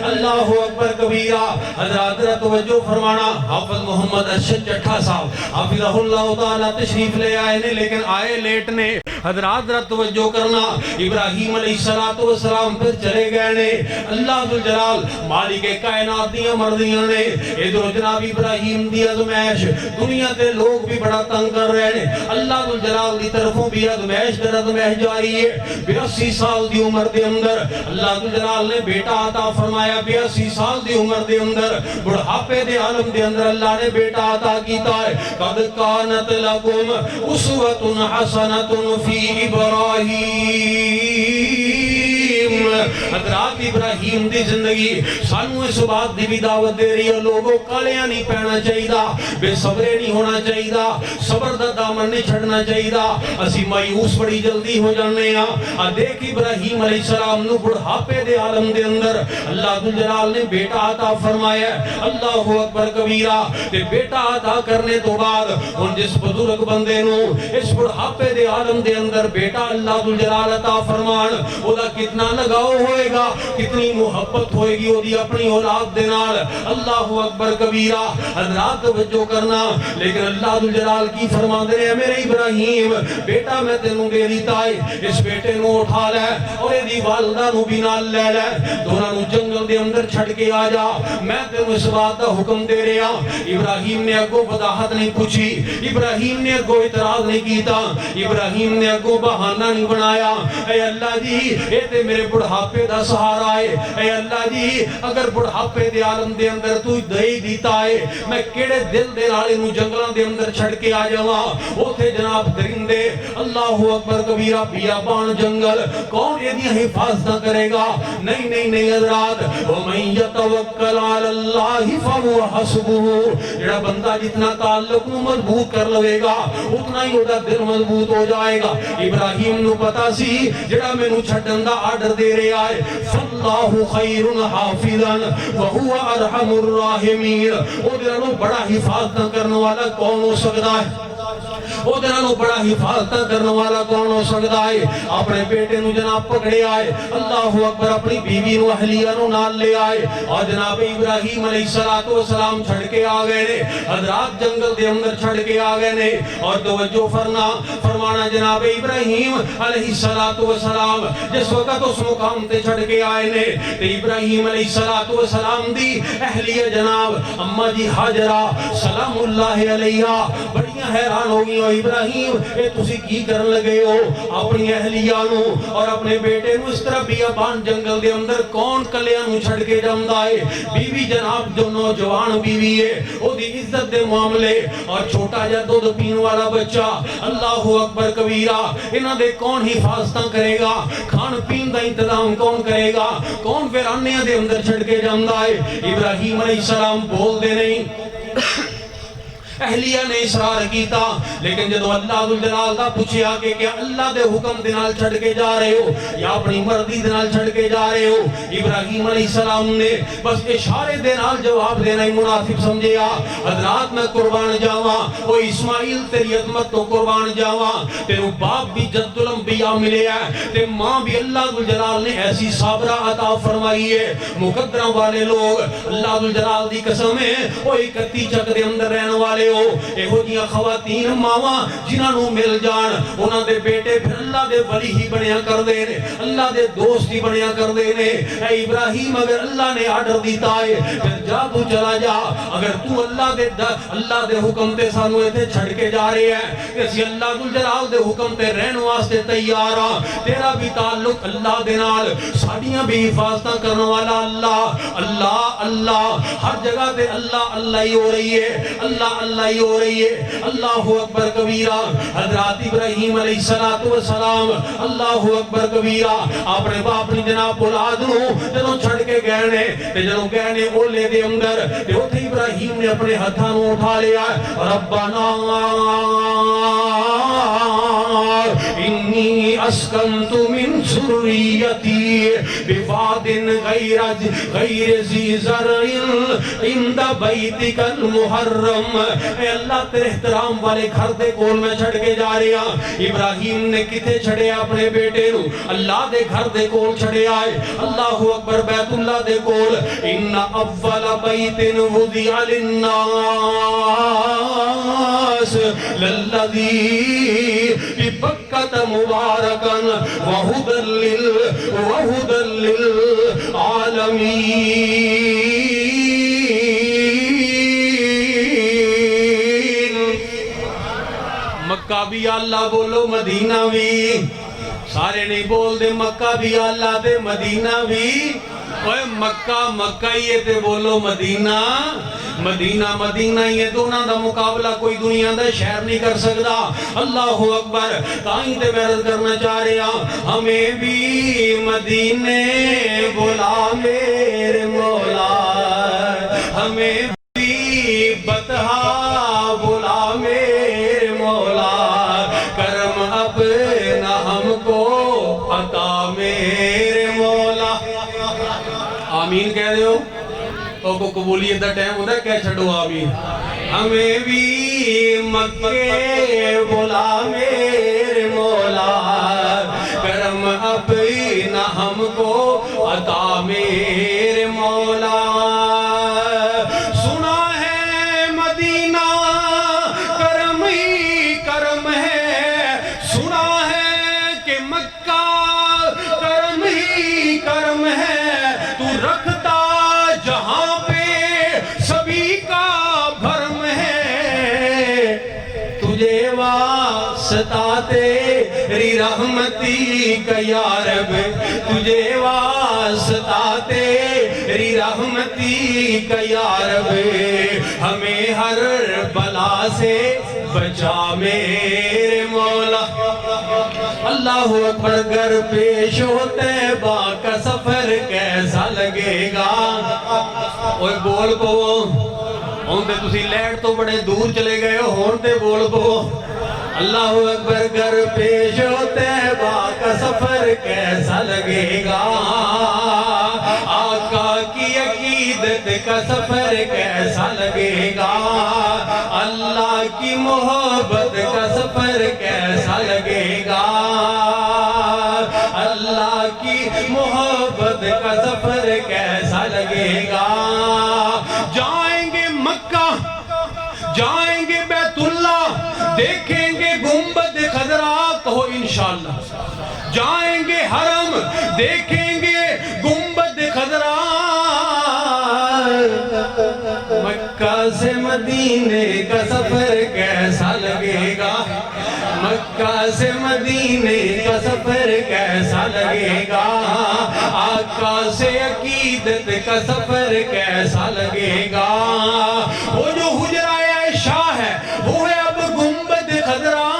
اللہ اکبر کبیرہ. حضرات ذرا توجہ فرمانا. حافظ محمد ارشد چٹھا صاحب حافظہ اللہ تعالیٰ تشریف لے آئے نے لیکن آئے لیٹ نے. حضرات ذرا توجہ کرنا. ابراہیم علیہ السلام پھر چلے گئے نے. اللہ ذوالجلال مالک کائنات دیاں مرضیاں نے. ادھر جناب ابراہیم دی ازمائش دنیا تے لوگ بھی بڑا تنگ کر رہے ہیں. اللہ ذوالجلال دی طرفوں بھی ازمائش در ازمائش جاری ہے. 82 سال دی عمر دے اندر اللہ ذوالجلال نے بیٹا عطا فرمایا. 82 سال دی عمر دے اندر بڑھاپے دے عالم دے اندر اللہ نے بیٹا عطا کیتا ہے. قد کانت لکم اسوۃ حسنۃ فی ابراہیم. حضرات ابراہیم دی زندگی سانو اس بات دی بھی دعوت دے رہی ہے. لوگوں کالیاں نہیں پہنا چاہیے, بے صبرے نہیں ہونا چاہیے, صبر دا دامن نہیں چھڑنا چاہیے. اسی مایوس بڑی جلدی ہو جانے ہاں. دیکھ ابراہیم علیہ السلام نو بڑھاپے دے عالم دے اندر اللہ ذوالجلال نے بیٹا عطا فرمایا. اللہ اکبر کبیرہ. تے بیٹا عطا کرنے تو بعد ہن جس بزرگ بندے نو اس بڑھاپے دے عالم دے اندر بیٹا اللہ ذوالجلال عطا فرمان او دا کتنا لگاؤ ہوئے گا, کتنی محبت ہوئے گی او دی اپنی اولاد دے نال. اللہ اکبر کبیرہ. حضرات توجہ کرنا. لیکن اللہ ذوالجلال کی فرما دے رہے میرے ابراہیم بیٹا میں تینوں دے دیتا ہے, اس بیٹے نو اٹھا لے اور دی والدہ نو بھی نال لے لے, دونوں نو جنگل دے اندر چھڑ کے آ جا, میں تینوں اس بات دا حکم دے رہا. ابراہیم نے اگو وضاحت نہیں پوچھی, ابراہیم نے اگو اعتراض نہیں کیتا, ابراہیم نے اگو بہانہ نہیں بنایا. اے اللہ جی اے تے میرے بڑھاپے دا سہارا ہے. اے اللہ جی اگر بڑھاپے دے عالم دے اندر تو دے دیتا ہے میں کیڑے دل دے نال انہوں جنگلاں دے اندر چھڑ کے آ جاواں. اوتھے جناب درندے اللہ اکبر کبیرہ بیابان جنگل کون یہ دی حفاظت نہ کرے گا؟ نہیں نہیں نہیں حضرات. وَمَن يَتَوَكَّلْ عَلَى اللَّهِ فَهُوَ حَسْبُهُ. جڑا بندہ جتنا تعلق نو مضبوط کر لوے گا اتنا ہی اودہ دل مضبوط ہو جائے گا. ابراہیم نو پتا سی جڑا مینوں چھڈن دا آرڈر دے رہا ہے فَاللَّهُ خَيْرٌ حَافِظًا وَهُوَ أَرْحَمُ الرَّاحِمِينَ. او دے نو بڑا حفاظت کرنے والا کون ہو سکتا ہے؟ وہ دنوں بڑا حفاظت کرنے والا کون ہو سکتا ہے؟ اپنے بیٹے نو جناب پکڑے آئے، اللہ اکبر، اپنی بیوی نو اہلیہ نو نال لے آئے اور جناب ابراہیم علیہ السلام چھڑ کے آ گئے نے، حضرات جنگل دے اندر چھڑ کے آ گئے نے۔ اور توجہ فرمانا جناب ابراہیم علیہ السلام جس وقت اس مقام تے چھڑ کے آئے نے تے ابراہیم علیہ السلام دی اہلیہ جناب اماں جی ہاجرہ سلام اللہ علیہ بڑیاں حیران ہو گئی، ابراہیم اے تسی کی کرن لگے ہو؟ اپنی اہلیہ نو اور اپنے بیٹے نو اس طرح بیابان جنگل دے اندر کون کلیاں نو چھڑ کے جاندا ہے؟ بیوی جناب جو نوجوان بیوی ہے او دی عزت دے معاملے اور چھوٹا جا دودھ پین والا بچہ، اللہ اکبر کبیرہ، انہاں دے کون حفاظتاں کرے گا؟ کھان پین دا انتظام کون کرے گا؟ کون ویرانیاں دے اندر چھڑ کے جاندا ہے؟ ابراہیم علیہ السلام بول دے نہیں، اہلیہ نے اصرار کیتا، لیکن جدو اللہ ذوالجلال دا پوچھیا کہ کیا اللہ دے حکم دے نال چھڑ کے جا رہے ہو یا اپنی مرضی دے نال چھڑ کے جا رہے ہو؟ ابراہیم علیہ السلام نے بس اشارے دے نال جواب دینا ہی مناسب سمجھیا، حضرات میں قربان جاواں، او اسماعیل تیری عظمت تو قربان جاواں، تیرو باپ بھی جد الانبیاء ملے ہے تے ماں بھی اللہ ذوالجلال نے ایسی صابرہ عطا فرمائی ہے۔ مقدرہ والے لوگ اللہ ذوالجلال دی قسم ہے او اکتی چک دے اندر رہنے والے ہو، ایہو جیاں خواتین ماواں جنہاں نو مل جان انہاں دے بیٹے پھر اللہ دے ولی ہی بنیا کر دے نے، اللہ دے دوست ہی بنیا کر دے نے۔ اے ابراہیم اگر اللہ نے آرڈر دیتا ہے پھر جا تو چلا جا، اگر تو اللہ دے حکم تے سانو ایتھے چھڑ کے جا رہے ہیں کہ اسی اللہ ذوالجلال دے حکم تے رہن واسطے تیار ہاں، تیرا بھی تعلق اللہ دے نال، ساڈیاں بھی حفاظتاں کرنے والا اللہ اللہ اللہ، ہر جگہ تے اللہ اللہ ہی ہو رہی ہے، اللہ اللہ ہی ہو رہی ہے۔ اللہ اکبر کبیرہ، حضرات ابراہیم علیہ السلام اللہ اکبر کبیرہ اپنے باپ نے جناب اولاد نو جدوں چھڑ کے گئے نے تے جدوں گئے نے اولے دے اندر تے اوتھے ابراہیم نے اپنے ہتھاں نو اٹھا لیا، ربنا انی اسکنت من ذریتی بواد غیر ذی زرع عند بیتک المحرم، اے اللہ تیرے احترام والے گھر دے کول میں چھڑ کے جا رہا۔ ابراہیم نے کتے چھڑے اپنے بیٹے نو؟ اللہ دے گھر دے کول چھڑے آئے، اللہ اکبر، بیت اللہ دے کول۔ ان اول بیت وضع للناس للذی ببکۃ مبارکا وہدی للعالمین۔ مکہ بھی اللہ بولو، مدینہ بھی، سارے نہیں بول دے مکہ بھی اللہ دے مدینہ بھی، اوے مکہ مکہ ہی ہے تے بولو مدینہ مدینہ مدینہ ہی ہے، دونوں دا مقابلہ کوئی دنیا دا شہر نہیں کر سکتا۔ اللہ اکبر، تائیں تے میں عرض کرنا چاہ رہے ہیں ہمیں بھی مدینے بلا میرے مولا، ہمیں بھی بطحا بلا میرے مولا، کرم اپنا ہم کو عطا میرے مولا۔ آمین کہہ رہے ہو تو کو قبولیت دا ٹائم ہوتا ہے، کہہ چھڑو آمین۔ ہمیں بھی مکے بلا میرے مولا، کرم اپنا ہم کو عطا میرے مولا۔ سنا ہے مدینہ کرم ہی کرم ہے، سنا ہے کہ مکہ کرم ہی کرم ہے، تو رکھتا جہاں پہ سبھی کا بھرم ہے، تجھے واسطہ تیری رحمتی کا یا رب، تجھے واسطہ تیری رحمتی کا یا رب، ہمیں ہر بلا سے بچا میرے مولا۔ اللہ اکبر، گر پیش ہوتے با کا سفر کیسا لگے گا؟ اوہ بول پو، ہون تے تسی لیٹ تو بڑے دور چلے گئے ہو، ہون تے بول پو۔ اللہ اکبر، گر پیش ہوتے با کا سفر کیسا لگے گا؟ آقا کی عقیدت کا سفر کیسا لگے گا، اللہ کی محبت کا سفر کیسا لگے گا، اللہ کی محبت کا سفر کیسا لگے گا۔ جائیں گے مکہ، جائیں گے بیت اللہ، دیکھیں گے گنبد خضرا، کہو انشاءاللہ۔ جائیں گے حرم، دیکھیں گے گنبد خضرا، مکہ سے مدینے کا سفر کیسا لگے گا، مکہ سے مدینے کا سفر کیسا لگے گا، آقا سے عقیدت کا سفر کیسا لگے گا۔ وہ جو حجرہ عائشہ ہے وہ ہے اب گنبد خضرا،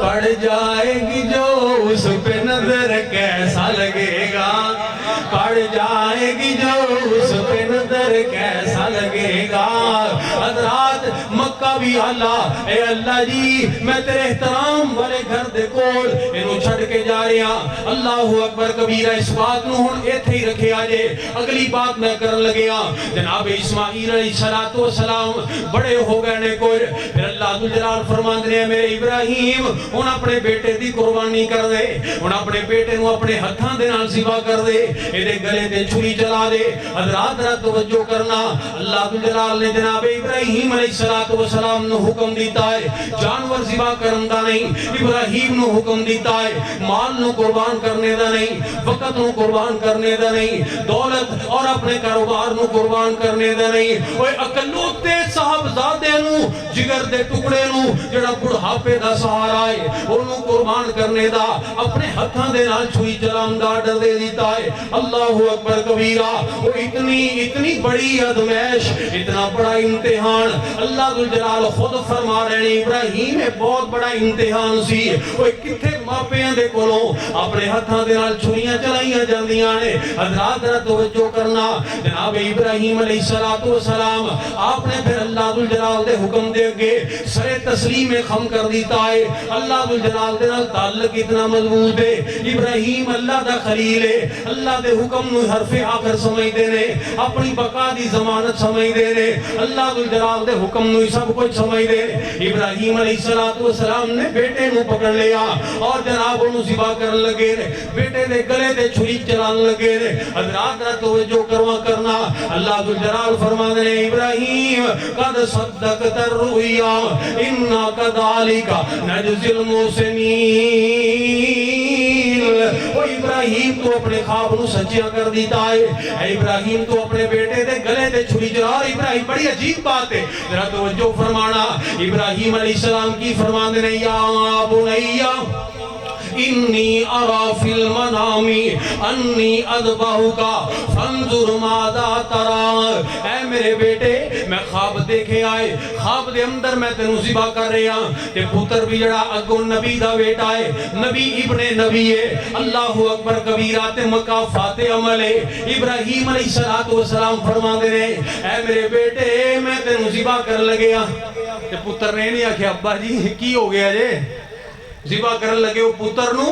پڑ جائے گی جو اس پہ نظر کیسا لگے گا، پڑ جائے گی جو اس پہ نظر کیسا لگے گا۔ حضرات مکہ بھی اللہ، اے اللہ جی میں تیرے احترام والے گھر دے کول انہوں چھڑ کے جا رہے ہیں، اللہ اکبر کبیرہ۔ اس بات نو ہن ایتھے ہی رکھے آجے، اگلی بات میں کرن لگے ہاں۔ جناب اسماعیل علیہ السلام بڑے ہو گئے نے کوئی، پھر اللہ ذوالجلال فرماندے نے میرے ابراہیم ہن اپنے بیٹے دی قربانی کر دے، ہن اپنے بیٹے نو اپنے ہتھاں دے نال ذبح کر دے، ایدے گلے تے چھری چلا دے۔ حضرات ذرا توجہ کرنا، اللہ ذوالجلال نے جناب ابراہیم علیہ السلام نو حکم دیتا ہے جانور ذبح کرن دا نہیں، ابراہیم نو حکم دیتا ہے مال نو قربان کرنے دا نہیں، وقت نو قربان کرنے دا نہیں، دولت اور اپنے کاروبار نو قربان کرنے دا نہیں۔ اوے اکلوتے صاحبزادے نو، جگر دے ٹکڑے نو جڑا بڑھاپے دا سہارا ہے انہوں قربان کرنے دا اپنے ہتھاں دے نال چھری چلان دا آرڈر دے دیتا ہے۔ اللہ اکبر کبیرہ۔ وہ اتنی بڑی ادمائش، اتنا بڑا امتحان اللہ ذوالجلال خود فرما رہے ہیں ابراہیم ایک بہت بڑا امتحان سی۔ وہ کتھے ماپیاں دے کولوں اپنے ہتھاں دے نال چھریاں چلائیاں جاندیاں نے۔ حضرات ذرا توجہ کرنا، جناب ابراہیم علیہ السلام آپ نے پھر اللہ ذوالجلال دے حکم دے گے سر تسلیم خم کر دیتا ہے۔ اللہ ذوالجلال دے نال تعلق اتنا مضبوط ہے، ابراہیم اللہ دا خلیل ہے، اللہ دے حکم نو حرف آخر سمجھ دینے، اپنی بقا دی ضمانت سمجھ دینے، اللہ ذوالجلال دے حکم نو سب کچھ سمجھ دینے۔ ابراہیم علیہ السلام نے بیٹے نو پکڑ لیا اور جناب انہوں ذبح کرن لگے، بیٹے دے گلے تے چھری چلان لگے۔ حضرات ذرا توجہ کرنا، اللہ ذوالجلال فرما دے ابراہیم قد صدقت الرؤیا انا کذالک نجزی المحسنین۔ وہ ابراہیم تو اپنے خواب نو سچیاں کر دیتا ہے، اے ابراہیم تو اپنے بیٹے دے گلے تے چھری چلا۔ ابراہیم بڑی عجیب بات ہے، ذرا توجہ فرمانا۔ ابراہیم علیہ السلام کی فرماندے نے یا بنیا انی ارا فی المنام انی اذبحک فانظر ماذا تری۔ اے میرے بیٹے میں خواب دیکھے آئے، خواب دے اندر میں تینوں ذبح کر رہے ہاں، تے پتر بھی جڑا اگوں نبی دا بیٹا ہے، نبی ابن نبی ہے۔ اللہ اکبر کبیرہ تے مکافات عمل ہے۔ ابراہیم علیہ السلام فرماندے نے اے میرے بیٹے میں تینوں ذبح کر لگے ہاں، تے پتر نے نہیں آکھیا ابا جی کی ہو گیا جے ذبح کرن لگے وہ پتر نو؟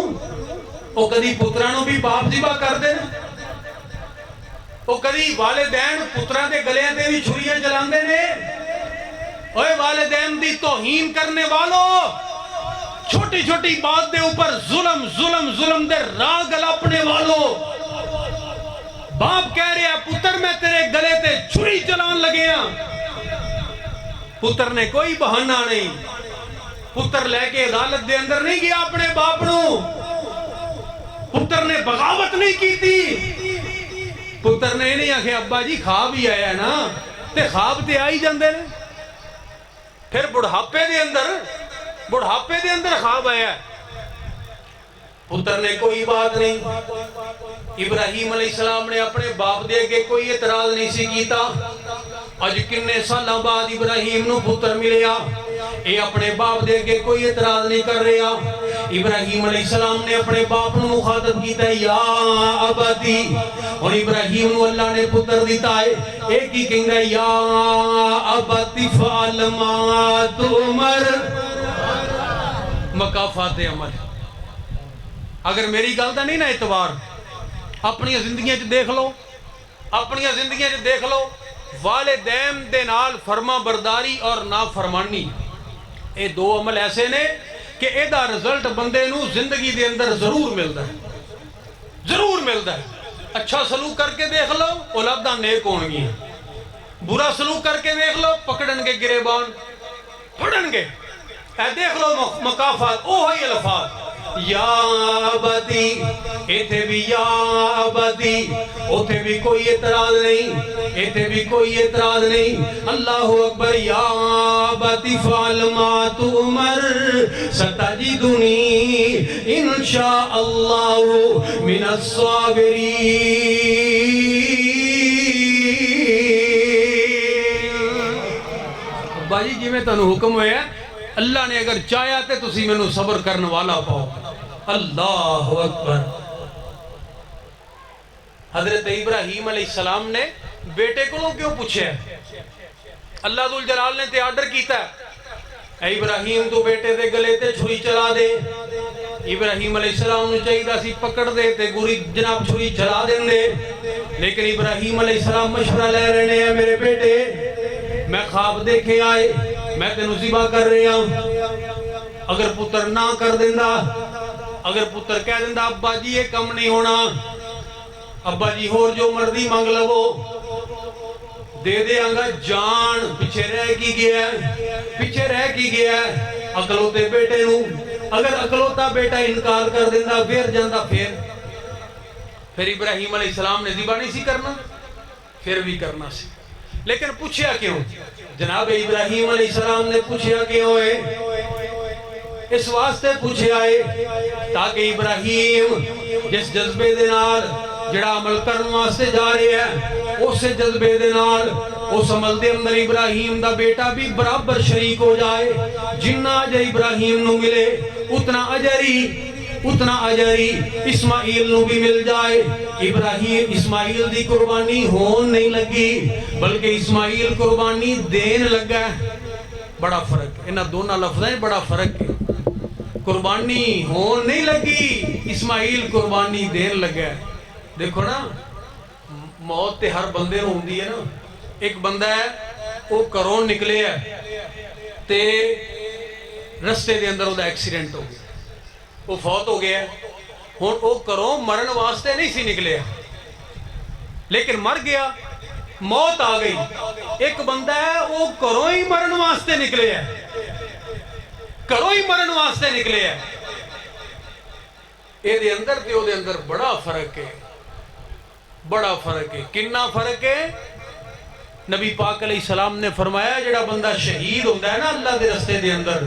وہ کدی پترانو بھی باپ ذبح کر دے، وہ کدی والدین پتران دے گلیاں دے بھی چھریاں چلاندے نے۔ اوے والدین دی توہین کرنے والو، چھوٹی چھوٹی بات دے اوپر ظلم دے راہ گلاپنے والو، باپ کہہ رہے ہیں پتر میں تیرے گلے تے چھری چلان لگے ہاں، پتر نے کوئی بہانہ نہیں، پتر لے کے عدالت دے اندر نہیں گیا اپنے باپ نو، پتر نے بغاوت نہیں کی تھی، پتر نے نہیں آکھے ابا جی خواب ہی آیا ہے نا، تے خواب تے آئی جاندے نے۔ پھر بڑھاپے دے اندر خواب آیا ہے، پتر نے کوئی بات نہیں۔ ابراہیم علیہ السلام نے اپنے باپ دے کے کوئی اعتراض نہیں سی کیتا۔ اج کنے سالاں بعد ابراہیم نو پتر ملیا، اے اپنے باپ دے کے کوئی اعتراض نہیں کر رہا۔ ابراہیم علیہ السلام نے اپنے باپ نو مخاطب کیتا ہے یا ابتی، اور ابراہیم نو اللہ نے پتر دیتا ہے، ایک ہی کہندا ہے یا ابتی فعل ما تؤمر، مکافات عمل۔ اگر میری گل دا نہیں نا اعتبار، اپنی زندگیاں چ دیکھ لو، اپنی زندگیاں جو دیکھ لو والدین دے نال فرما برداری اور نافرمانی اے دو عمل ایسے نے کہ اے دا رزلٹ بندے نو زندگی دے اندر ضرور ملتا ہے، ضرور ملتا ہے۔ اچھا سلوک کر کے دیکھ لو اولاداں نیک ہون گی، برا سلوک کر کے دیکھ لو پکڑن گے گریبان پھڑن گے۔ اے دیکھ لو مکافات اوہی الفاظ یا ابتی، ایتھے بھی یا ابتی، اوتھے بھی کوئی اعتراض نہیں، ایتھے بھی کوئی اعتراض نہیں۔ اللہ اکبر۔ یا ابتی فعل ما تؤمر ستجدنی انشاء اللہ من الصابرین۔ ابا جی جی میں تنو حکم ہوئے ہیں، اللہ نے اگر چاہیا تے تسی میں نو صبر کرنے والا پاؤ۔ اللہ اکبر۔ حضرت ابراہیم علیہ السلام نے بیٹے کو کیوں پوچھے ہے؟ اللہ ذو جلال نے تے آرڈر کیتا ہے اے ابراہیم تو بیٹے دے گلے تے چھری چلا دے۔ ابراہیم علیہ السلام نے چاہیے سی پکڑ دے تے گوری جناب چھری چلا دیں دے، لیکن ابراہیم علیہ السلام مشورہ لے رہے ہیں میرے بیٹے میں خواب دیکھے آئے میں تینو ذبح کر رہے ہوں، اگر پتر نہ کر دیندہ، اگر پتر کہہ دیندہ ابا جی یہ کم نہیں ہونا، ابا جی ہور جو مردی مانگ لو دے دے آنگا، جان پیچھے رہ کی گیا ہے، پیچھے رہ کی گیا ہے اکلوتے بیٹے نو۔ اگر اکلوتا بیٹا انکار کر دیندہ پھر جاندہ پھر ابراہیم علیہ السلام نے ذبح نہیں سی کرنا، پھر بھی کرنا سی، لیکن پوچھیا کیوں؟ جناب ابراہیم علیہ السلام نے پوچھیا کیوں ہے؟ اس واسطے پوچھیا ہے تاکہ ابراہیم جس جذبے دے نال جڑا عمل کرنے واسطے جا رہے ہیں اس جذبے دے نال اس عمل دے اندر ابراہیم دا بیٹا بھی برابر شریک ہو جائے، جنہ اجر ابراہیم نو ملے اتنا اجری اسماعیل نو بھی مل جائے۔ ابراہیم اسماعیل دی قربانی ہون نہیں لگی بلکہ اسماعیل قربانی دین لگا ہے۔ بڑا فرق ہے، انہاں دونوں لفظیں بڑا فرق ہے۔ قربانی ہون نہیں لگی، اسماعیل قربانی دین لگا ہے۔ دیکھو نا موت تے ہر بندے نوں ہوندی ہے نا، ایک بندہ ہے وہ گھروں نکلے ہے تے رستے دے اندر وہ ایکسیڈنٹ ہو گیا، وہ فوت ہو گیا ہے، ہن وہ گھروں مرن واسطے نہیں سی نکلے لیکن مر گیا، موت آ گئی۔ ایک بندہ ہے وہ گھروں ہی مرن واسطے نکلے ہے، گھروں ہی مرن واسطے نکلے ہے۔ اے دے اندر تے او دے اندر بڑا فرق ہے، بڑا فرق ہے۔ کنا فرق ہے؟ نبی پاک علیہ السلام نے فرمایا جڑا بندہ شہید ہوتا ہے نا اللہ دے رستے دے اندر،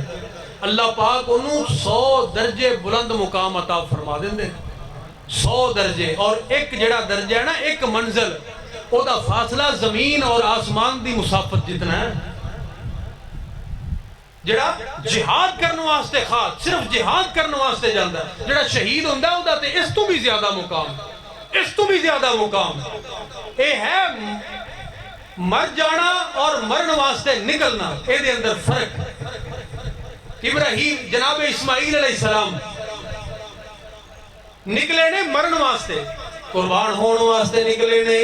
اللہ پاک انہوں 100 درجے بلند مقام عطا فرما دیں، 100 درجے، اور ایک جڑا درجہ ہے نا ایک منزل او دا فاصلہ زمین اور آسمان دی مسافت جتنا ہے۔ جڑا جہاد کرنے واسطے خاص صرف جہاد کرنے واسطے جاندہ ہے، جڑا شہید ہوندہ ہے او دا تے اس تو بھی زیادہ مقام، اس تو بھی زیادہ مقام۔ اے ہے مر جانا اور مرن واسطے نکلنا، اے دے اندر فرق۔ ابراہیم جناب اسماعیل علیہ السلام نکلے نے مرن واسطے، قربان ہون واسطے نکلے نے،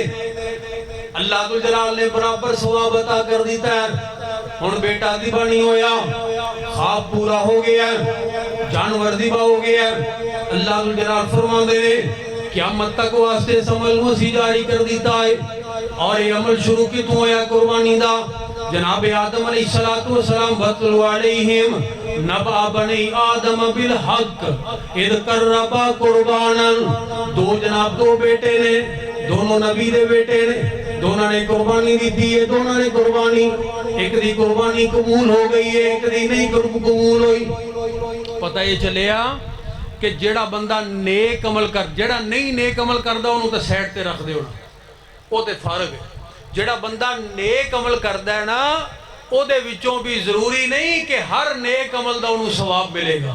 اللہ ذو جلال نے برابر ثواب عطا کر دیتا ہے۔ ہن بیٹا ذبح نہیں ہویا، خواب پورا ہو گیا، جانور ذبح ہو گیا، اللہ ذو جلال فرماندے نے قیامت تک واسطے اس عمل مسیح جاری کر دیتا ہے، اور یہ عمل شروع کی تو ہویا قربانی دا۔ جناب آدم علیہ السلام وَاتْلُ عَلَيْهِمْ نَبَأَ بَنِي آدم بِالْحَقِّ اِذْ قَرَّبَا قُرْبَانًا۔ دو بیٹے نے، دونوں نبی دے بیٹے نے، دونوں نے قربانی دی ہے، دونوں نے قربانی، ایک دی قربانی قبول ہو گئی ہے، ایک دی نہیں قبول ہوئی۔ پتہ یہ چلیا کہ جیڑا بندہ نیک عمل کر، جیڑا نہیں نیک عمل کردہ انہوں تے سیٹ تے رکھ دے ہونا، وہ تے فارغ ہے۔ جیڑا بندہ نیک عمل کردہ ہے نا، وہ دے وچوں بھی ضروری نہیں کہ ہر نیک عمل دا انہوں ثواب ملے گا۔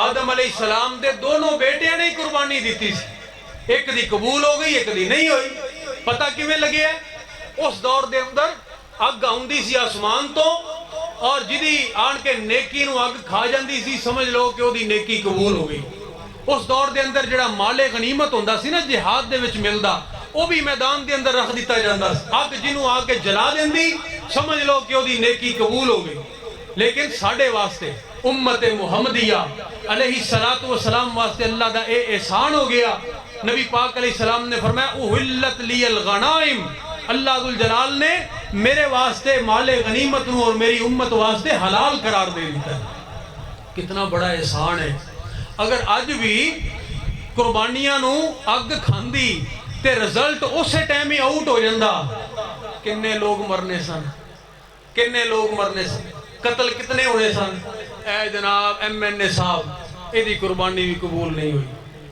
آدم علیہ السلام دے دونوں بیٹے نے قربانی دیتی سی، ایک دی قبول ہو گئی، ایک دی نہیں ہوئی۔ پتہ کیویں لگے ہے؟ اس دور دے اندر اگ آؤندی سی آسمان تو، اور جدی آن کے نیکی نو اگ کھا جاندی سی، سمجھ لو کہ وہ دی نیکی قبول ہو گئی۔ اس دور دے اندر جڑا مال غنیمت ہوندا سی نا جہاد دے وچ ملدا، وہ بھی میدان دے اندر رکھ دیتا جاندہ اگ جنوں آ کے جلا دیندی سمجھ لو کہ وہ دی نیکی قبول ہو گئی لیکن ساڑھے واسطے امت محمدیہ علیہ السلام واسطے اللہ دا اے احسان ہو گیا نبی پاک علیہ السلام نے فرمایا اُحِلَّتْ لِيَ الْغَنَائِمْ اللہ ذوالجلال نے میرے واسطے مال غنیمت نو اور میری امت واسطے حلال قرار دے دیتا ہے کتنا بڑا احسان ہے اگر آج بھی قربانیاں نو اگ کھاندی تے رزلٹ اسے ٹائم ہی آؤٹ ہو جاندہ کتنے لوگ مرنے سن کتنے لوگ مرنے سن قتل کتنے ہونے سن اے جناب ایم این اے صاحب یہ دی قربانی بھی قبول نہیں ہوئی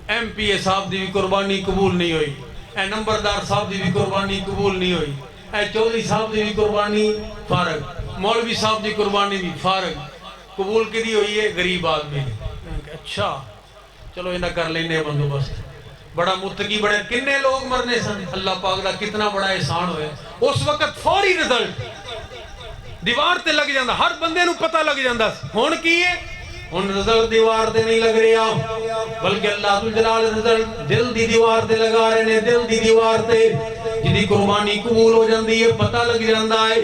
ایم پی اے صاحب دی بھی قربانی قبول نہیں ہوئی اے نمبردار صاحب دی بھی قربانی قبول نہیں ہوئی اے چودھری صاحب دی بھی قربانی فارغ مولوی صاحب دی قربانی بھی فارغ قبول کی دی ہوئی ہے غریب آدمی اچھا چلو انہا کر لینے بندوبست بڑا متقی بڑے کنے لوگ مرنے سن اللہ پاک دا کتنا بڑا احسان ہوئے اس وقت فوری رزلٹ دیوار تے لگ جاندہ ہر بندے نو پتہ لگ جاندہ ہون کی ہے ہون رزلٹ دیوار تے نہیں لگ رہا بلکہ اللہ ذوالجلال رزلٹ دل دی دیوار تے لگا رہے نے دل دی دیوار تے جدی قربانی قبول ہو جاندی ہے پتہ لگ جاندہ ہے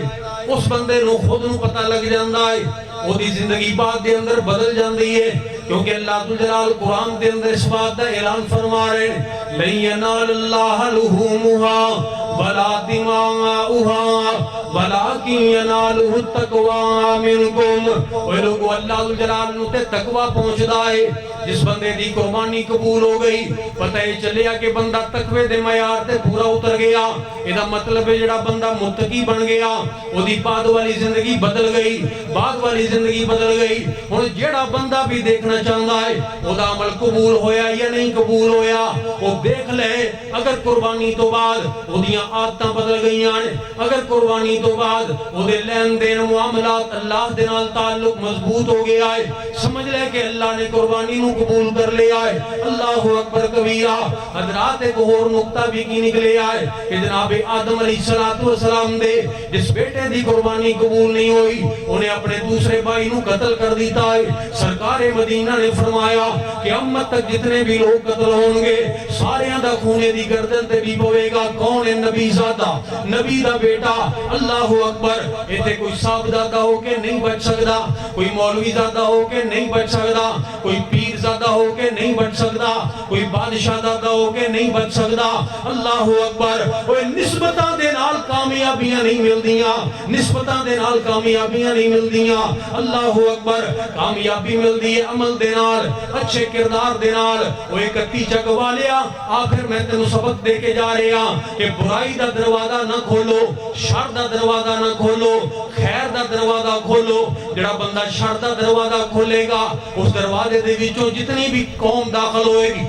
اس بندے نو خود نو پتہ لگ جاندہ ہے وہ دی زندگی بات دے اندر بدل جاندی ہے کیونکہ اللہ ذوالجلال قرآن دے اندر اس بات دا اعلان فرما رہے ہیں لَن يَنَالَ اللَّهَ لُحُومُهَا وَلَا دِمَاؤُهَا وَلَكِنْ يَنَالُهُ التَّقْوَىٰ مِنْكُمْ وہ لوگوں اللہ ذوالجلال نو تے تقویٰ پہنچدا ہے جس بندے دی قربانی قبول ہو گئی پتہ ہی چلیا کہ بندہ تقوی دے معیار تے پورا اتر گیا یہ مطلب ہے جڑا بندہ متقی بن گیا وہ دی بعد والی زندگی بدل گئی بعد والی زندگی بدل گئی ہن جڑا بندہ بھی دیکھنا چاہتا ہے وہ دا عمل قبول ہویا یا نہیں قبول ہویا وہ دیکھ لے اگر قربانی تو بعد وہ دیاں عادتاں بدل گئیاں اگر قربانی تو بعد وہ دے لین دین معاملات اللہ دے نال تعلق مضبوط ہو گیا ہے سمجھ لے کہ اللہ نے قربانی نو قبول کر لیا ہے اللہ اکبر کبیرہ حضرات ایک اور نقطہ بھی کی نکلے آئے کہ جناب آدم علیہ السلام دے جس بیٹے دی قربانی قبول نہیں ہوئی انہیں اپنے دوسرے بھائی نو قتل کر دیتا ہے سرکار مدینہ نے فرمایا کہ قیامت تک جتنے بھی لوگ قتل ہوں گے سارے دا خونے دی گردن تے بھی پوے گا کون ہے نبی زادہ نبی دا بیٹا اللہ اکبر ایتے کوئی صاحب زادہ ہو کے نہیں بچ سکتا کوئی مولوی زادہ ہو کے نہیں بچ سکتا کوئی پیر زادہ ہو کے نہیں بچ سکتا کوئی بادشاہ زادہ ہو کے نہیں بچ سکتا اللہ اکبر وہ نسبتاں دے نال کامیابیاں نہیں مل دیاں نسبتاں دے نال کامیابیاں نہیں مل دیاں اللہ اکبر کامیابی مل دی ہے عمل دے نال اچھے کردار دے نال وہ ایک کتی چک والیا آخر میں تینوں سبق دے کے جا رہے ہیں کہ برائی دا دروازہ نہ کھولو شر دا دروازہ نہ کھولو خیر دا دروازہ کھولو جڑا بندہ شر دا دروازہ کھولے گا اس دروازے دے وچوں جتنی بھی قوم داخل ہوئے گی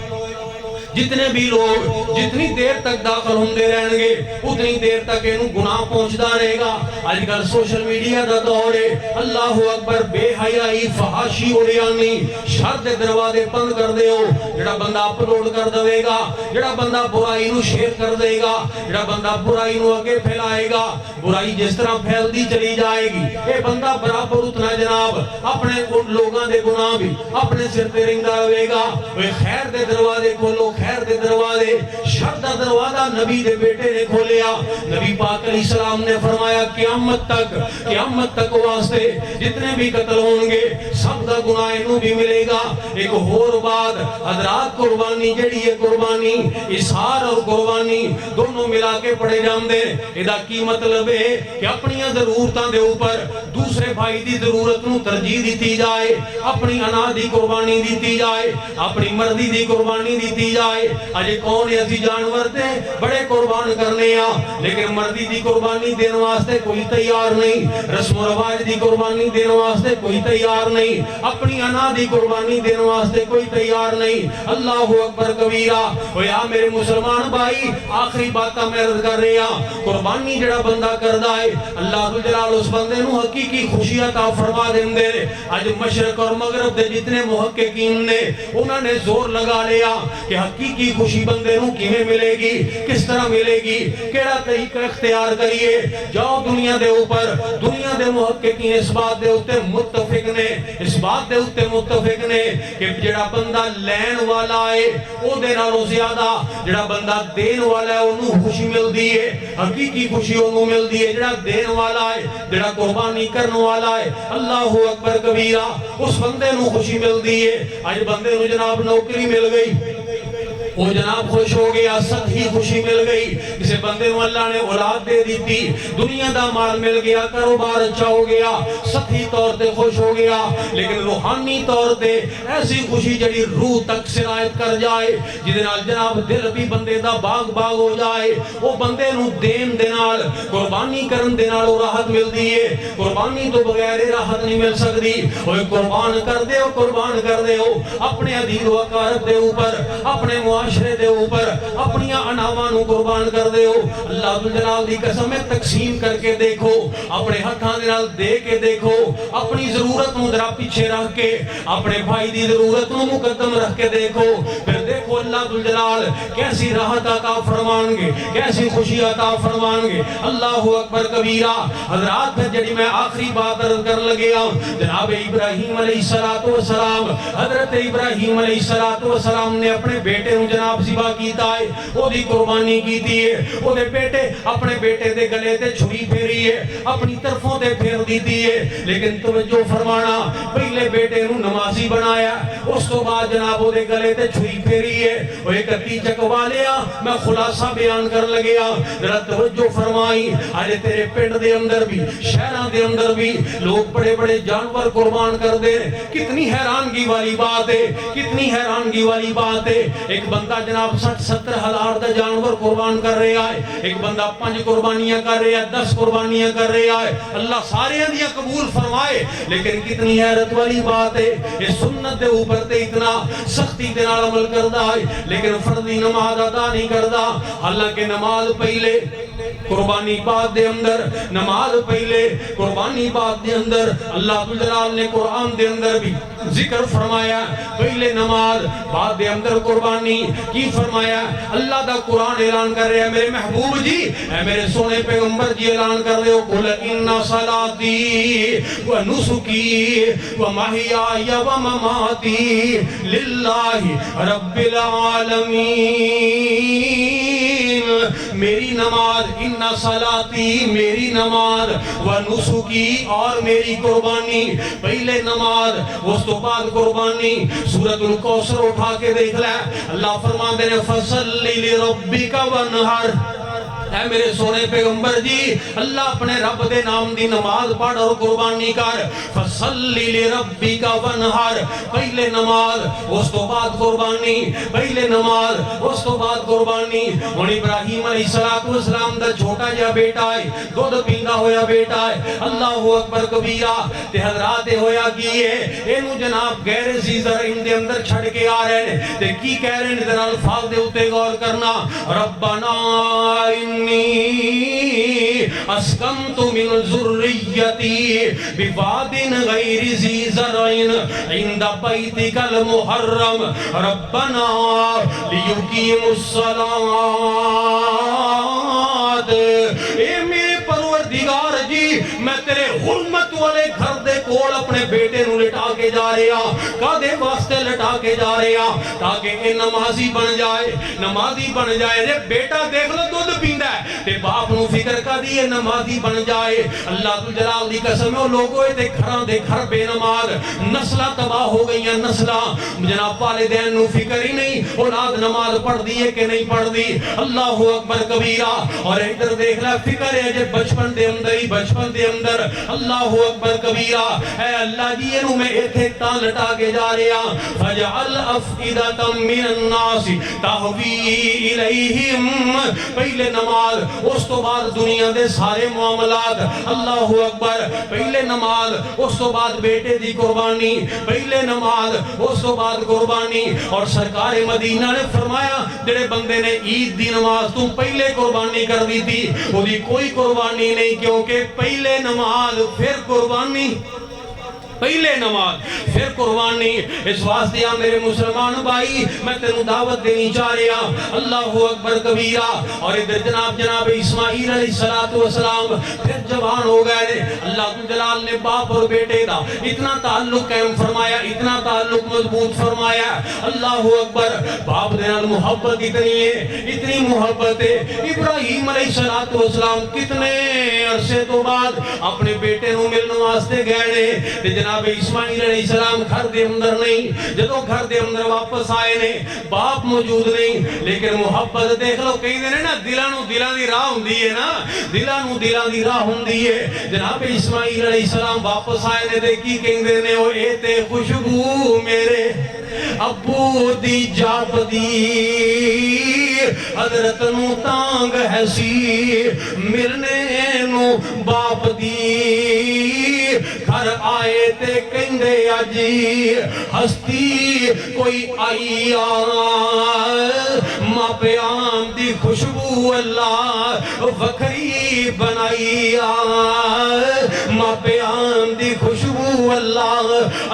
جتنے بھی لوگ جتنی دیر تک داخل ہوندے رہیں گے اتنی دیر تک انہوں گناہ پہنچدا رہے گا آج کل سوشل میڈیا دا دور ہے اللہ اکبر بے حیائی فحاشی اوریانی شر دے دروازے بند کر دے ہو جڑا بندہ اپلوڈ کر دے گا جڑا بندہ برائی نو شیئر کر دے گا جڑا بندہ برائی نو اگے پھیلائے گا برائی جس طرح پھیلدی چلی جائے گی اے بندہ برابر اتنا جناب اپنے لوگاں دے گناہ بھی اپنے سر تے رنگدا رہے گا وہ خیر دے دروازے کھولو خیر دے دروازے شر دا دروازہ نبی دے بیٹے نے کھولیا نبی پاک علیہ السلام نے فرمایا قیامت تک واسطے جتنے بھی قتل ہوں گے سب دا گناہ انہوں بھی ملے گا ایک اور بعد حضرات قربانی جڑی ہے قربانی اظہار اور قربانی دونوں ملا کے پڑے جاندے ادا کی مطلب ہے کہ اپنی ضرورتاں دے اوپر دوسرے بھائی دی ضرورت نو ترجیح دیتی جائے اپنی انا دی قربانی دیتی جائے اپنی مرضی دی قربانی دیتی جائے اجے کون ایسی جانور تے بڑے قربان کرنے لیکن مرضی دی قربانی دین واسطے کوئی تیار نہیں رسم و رواج دی قربانی دین واسطے کوئی تیار نہیں اپنی انا دی قربانی دین واسطے کوئی تیار نہیں اللہ اکبر کبیرہ یا میرے مسلمان بھائی آخری باتاں میں عرض کر رہے ہیں قربانی جڑا بندہ کردا ہے اللہ ذوالجلال اس بندے نو حقیقی خوشی عطا فرما دیندے اج مشرق اور مغرب دے جتنے محققین نے انہوں نے زور لگا لیا کہ حقیقی خوشی بندے نو کیویں ملے گی، کس طرح ملے گی، کیڑا طریقہ اختیار کریے؟ جاؤ دنیا دے اوپر، دنیا دے محققین اس بات دے اوتے متفق نے، اس بات دے اوتے متفق نے کہ جڑا بندہ لین والا ہے او دے نالوں زیادہ جڑا بندہ دین والا ہے انہوں خوشی مل دی ہے، حقیقی خوشی انہوں مل دی ہے جڑا دین والا ہے، جڑا قربانی کرن والا ہے۔ اللہ اکبر کبیرہ، اس بندے نو خوشی مل دی ہے۔ آج بندے نو جناب نوکری مل گئی، وہ جناب خوش ہو گیا، سخی خوشی مل گئی۔ کسی بندے نو اللہ نے اولاد دے دیتی، دنیا دا مال مل گیا، کاروبار اچھا ہو گیا، سخی طور تے خوش ہو گیا، لیکن روحانی طور تے ایسی خوشی جڑی روح تک سرایت کر جائے، جدے نال جناب دل بھی بندے دا باغ باغ ہو جائے، وہ بندے نو دین دے نال، قربانی کرن دے نال راحت مل دی ہے۔ قربانی تو بغیر راحت نہیں مل سکتی۔ وہ قربان کر دے ہو، قربان کر دے ہو اپنے عدید و اقارب دے اوپر، اپنے معاشرے دے اوپر، اپنی اناواں نو قربان کر دے ہو۔ اللہ جلال دی قسم ہے، تقسیم کر کے دیکھو، اپنے ہتھاں دے نال دے کے دیکھو، اپنی ضرورت نو ذرا پیچھے رکھ کے اپنے بھائی دی ضرورت نو مقدم رکھ کے دیکھو، پھر دیکھو اللہ جلال کیسی راحت عطا فرمان گے، کیسی خوشی عطا فرمان گے۔ اللہ اکبر کبیرہ۔ حضرات پھر جڑی میں آخری بات عرض کر لگے ہوں، جناب ابراہیم علیہ السلام، حضرت ابراہیم علیہ السلام نے اپنے بیٹے نو جناب ذبح کیتا ہے، وہ دی قربانی کیتی ہے، وہ دے بیٹے اپنے بیٹے دے گلے تے چھری پھیری ہے، اپنی طرفوں تے پھیر دیتی ہے، لیکن توجہ فرمانا، پہلے بیٹے نو نمازی بنایا، اس تو بعد جناب وہ دے گلے تے چھری پھیری ہے۔ وہ ایک نتیجہ والیا میں خلاصہ بیان کر لگیا، ذرا توجہ فرمائی۔ آج تیرے پنڈ دے اندر بھی، شہراں دے اندر بھی لوگ بڑے بڑے جانور قربان کر دے، کتنی حیرانگی والی بات ہے، کتنی حیرانگی والی بات ہے۔ ایک بندہ جناب 60-70 ہزار دا جانور قربان کر رہا ہے، ایک بندہ 5 قربانیاں کر رہا ہے، 10 قربانیاں کر رہا ہے، اللہ سارے دیا قبول فرمائے، لیکن کتنی حیرت والی بات ہے، یہ سنت دے اوپر تے اتنا سختی دے نال عمل کردا ہے، لیکن فردی نماز ادا نہیں کردا۔ حالانکہ نماز پہلے، قربانی بعد دے اندر، نماز پہلے، قربانی بعد دے اندر، اللہ جلال نے قرآن دے اندر بھی ذکر فرمایا، پہلے نماز بعد دے اندر قربانی کی فرمایا۔ اللہ دا قرآن اعلان کر رہے ہیں، میرے محبوب جی، اے میرے سونے پیغمبر جی اعلان کر رہے ہو، قُلْ إِنَّ صَلَاتِي وَنُسُكِي وَمَحْيَايَ وَمَمَاتِي لِلَّهِ رَبِّ الْعَالَمِينَ۔ میری نماز، ان صلاتی، میری نماز، ونسکی، اور میری قربانی، پہلے نماز اس تو بعد قربانی۔ سورۃ الکوثر اٹھا کے دیکھ لے، اللہ فرماتے ہیں فصلی لربک وانحر۔ اے میرے سونے پیغمبر جی، اللہ اپنے رب دے نام دی نماز پڑھ اور قربانی کر۔ فصلی لربک وانحر، پہلے نماز اس تو بعد قربانی، پہلے نماز اس تو بعد قربانی۔ ہن ابراہیم علیہ السلام دا چھوٹا جا بیٹا ہے، دودھ پیندا ہویا بیٹا ہے، اللہ اکبر کبیرہ، تے حضرات ہویا کی ہے، اینو جناب غیر ذی زرعین دے اندر چھڑ کے آ رہے ہیں، تے کی کہہ رہے ہیں، ذرا الفاظ دے اوتے غور کرنا، ربنا اسکنت من ذریتی بواد غیر ذی زرع عند بیتک المحرم ربنا لیقیموا الصلاۃ۔ اے میرے پروردگار جی، میں تیرے حرمت والے گھر دے کول اپنے بیٹے نو لٹا کے جا رہا، کدے واسطے لٹا کے جا رہا؟ تاکہ اے نمازی بن جائے، نمازی بن جائے۔ جے بیٹا دیکھ لو دودھ پیندا ہے تے باپ نو فکر کا دی نمازی بن جائے۔ اللہ جلال دی قسم ہے، لوگوں تے گھراں دے گھر بے نماز، نسلاں تباہ ہو گئی ہیں، نسلاں جناب والدین نو فکر ہی نہیں اولاد نماز پڑھ دی ہے کہ نہیں پڑھ دی۔ اللہ اکبر کبیرہ۔ اور ادھر دیکھ لے، فکر ہے جے بچپن دے اندر ہی، بچپن دے اندر، اللہ اکبر کبیرہ، اے اللہ جی اینو میں ایتھے تا لٹا کے جا رہا، فجعل افئدۃ من الناس تہوی الیہم، پہلے نماز اس تو بعد دنیا دے سارے معاملات، اللہ اکبر، پہلے نماز اس تو بعد بیٹے دی قربانی، پہلے نماز اس تو بعد قربانی۔ اور سرکار مدینہ نے فرمایا جڑے بندے نے عید دی نماز تو پہلے قربانی کر دی تھی، وہ دی کوئی قربانی نہیں، کیونکہ پہلے نماز پھر قربانی۔ پہلے نماز پھر قربانی. اس واسطے آ میرے مسلمان بھائی میں تینوں دعوت دینی چاہ رہا. اللہ اکبر کبیرہ. اور ادھر جناب اسماعیل علیہ السلام پھر جوان ہو گئے نے. اللہ جلال نے باپ اور بیٹے دا اتنا تعلق قائم فرمایا, اتنا تعلق مضبوط فرمایا. اللہ اکبر. باپ دے نال محبت اتنی ہے, اتنی محبت ہے. ابراہیم علیہ السلام کتنے عرصے تو بعد اپنے بیٹے نو ملنے واسطے گئے نے, تے جناب اسماعیل علیہ السلام گھر دے اندر نہیں. جدوں گھر دے اندر واپس آئے نے باپ موجود نہیں, لیکن محبت دیکھ لو. کہیں دے نا دلاں دی راہ ہوندی ہے نا, دلاں دی راہ ہوندی ہے. جناب اسماعیل علیہ السلام واپس آئے نے تے کی کہندے نے, او اے تے خوشبو میرے ابو دی جاپ دی حضرت نو تانگ ہے سی, ملنے نو باپ دی گھر آئے تے کہندے اجی ہستی کوئی آئی ماں پیام دی خوشبو اللہ وکھری بنائی. ماں پیام دی خوشبو اللہ.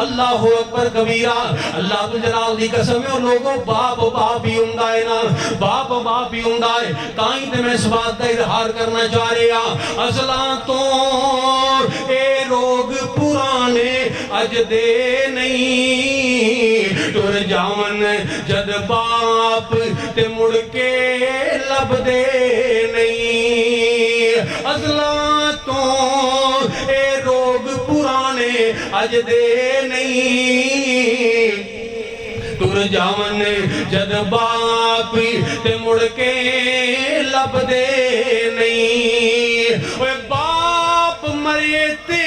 اللہ اکبر کبیرہ. اللہ جلال دی قسم ہے لوگوں باپ ہی ہوندا ہے نا, باپ ہی ہوندا ہے. تائیں تے میں اس بات دا اظہار کرنا چاہ رہا ازلاں تو اے لوگ پرانے اج دے نہیں, ٹر جاون جد باپ تے مڑ کے لب دے نہیں. ازلاں تو اے لوگ پرانے اج دے نہیں, ٹر جاون جد باپ تے مڑ کے لب دے نہیں. اوے باپ مرے تے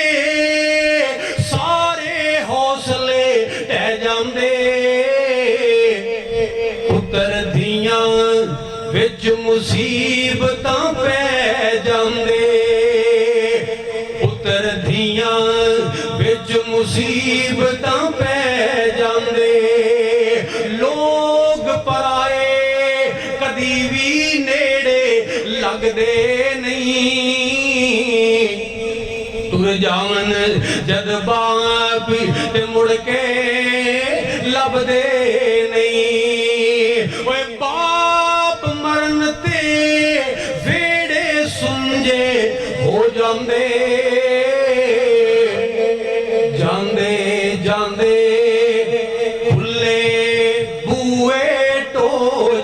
سارے حوصلے ٹہ جاندے, پتر دیاں وچ مصیبتاں پہ جاندے, پتر دیاں وچ مصیبتاں پہ جاندے. لوگ پرائے کدی بھی نیڑے لگ دے نہیں, ٹر جاون جد باپ تے مڑ کے لب دے نہیں. اوے باپ مرن تے ویڑے سنجے ہو جاندے, جاندے کھلے بوئے ٹو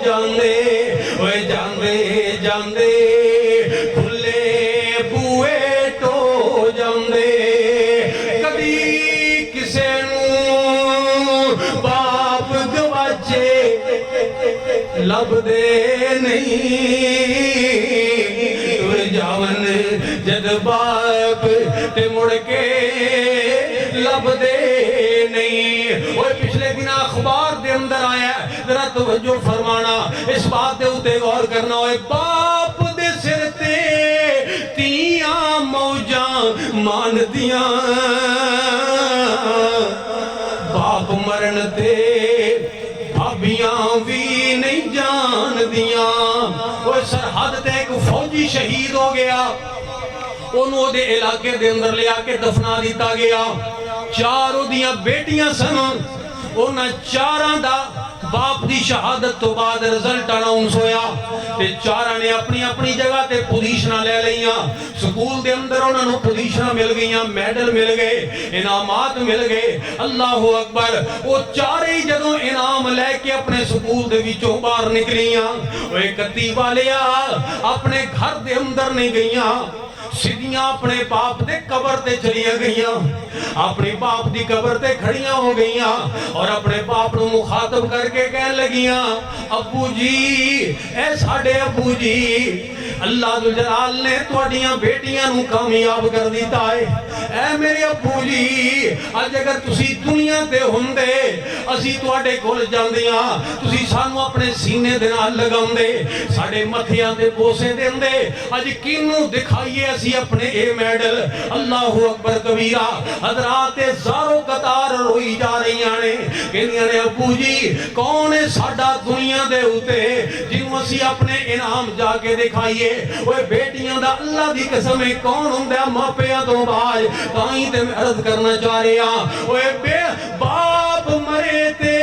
جاندے. اوے جاندے کھلے بوئے ٹو جاندے. کبھی کسے نو باپ گواچے لب دے نہیں, جاون جد باپ تے مڑ کے لب دے نہیں. اور پچھلے دن اخبار دے اندر آیا ہے, ذرا توجہ فرمانا, اس بات دے اوتے غور کرنا. ہوئے باپ دے سر تے تیاں موجاں مان دیاں, باپ مرن تے بھابیاں بھی نہیں جان دیاں. وہ سرحد تے ایک فوجی شہید ہو گیا, انہوں دے علاقے دے اندر لے آ کے دفنا دیتا گیا. چاروں دیاں بیٹیاں سن, انہاں چاراں دا باپ دی شہادت تو بعد رزلٹ اناؤنس ہویا تے چاراں نے اپنی اپنی جگہ تے پوزیشناں لے لئیاں. سکول دے اندر انہاں نوں پوزیشناں مل گئیاں, میڈل مل گئے, انعامات مل گئے. اللہ اکبر. وہ چارے جدوں انعام لے کے اپنے سکول دے وچوں باہر نکلیاں, وہ کتی والیا اپنے گھر دے اندر نہیں گئیاں, سیدھیاں اپنے باپ دے قبر تے چلیاں گئیاں, اپنی باپ دی قبر تے کھڑیاں ہو گئیاں اور اپنے باپ نو مخاطب کر کے کہنے لگیاں, ابو جی اے ساڑے ابو جی, اللہ جلال نے تواڈیاں بیٹیاں نو کامیاب کر دیتا ہے. اے میرے ابو جی, اج اگر تسی دنیا تے ہوندے اسی تواڈے کول جاندیاں, تسی سانو اپنے سینے دے نال لگاوندے, ساڈے متھیاں تے بوسے دیندے. اج کینوں دکھائیے اسی اپنے اے میڈل اللہ اکبر کبیرہ حضرات زارو قطار روئی جا رہی آنے کہنیاں نے ابو جی کون ہے ساڈا دنیا دے ہوتے جنہوں اسی اپنے انعام جا کے دکھائیے وہ بیٹیاں دا اللہ دی قسم ہے کون ہوں دے ماپیاں تو باج تائیں تے میں عرض کرنا چاہ رہے ہیں وہ بے باپ مرے تے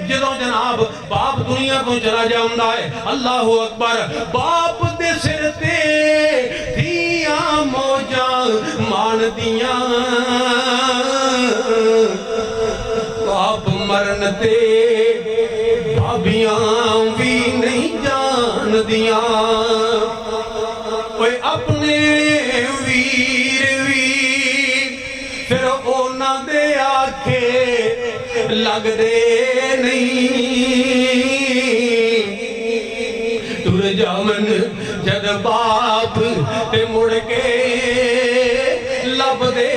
جدوں جناب باپ دنیا کو چلا جاؤں ہے اللہ اکبر باپ دے سر تے دھیاں موجاں مان دیاں باپ مرن تے بھابیاں بھی نہیں جان دیاں اوے اپنے ویر پھر اونا دے آکھے لگ دے نہیں تر جامن جد باپ تے مڑ کے لب دے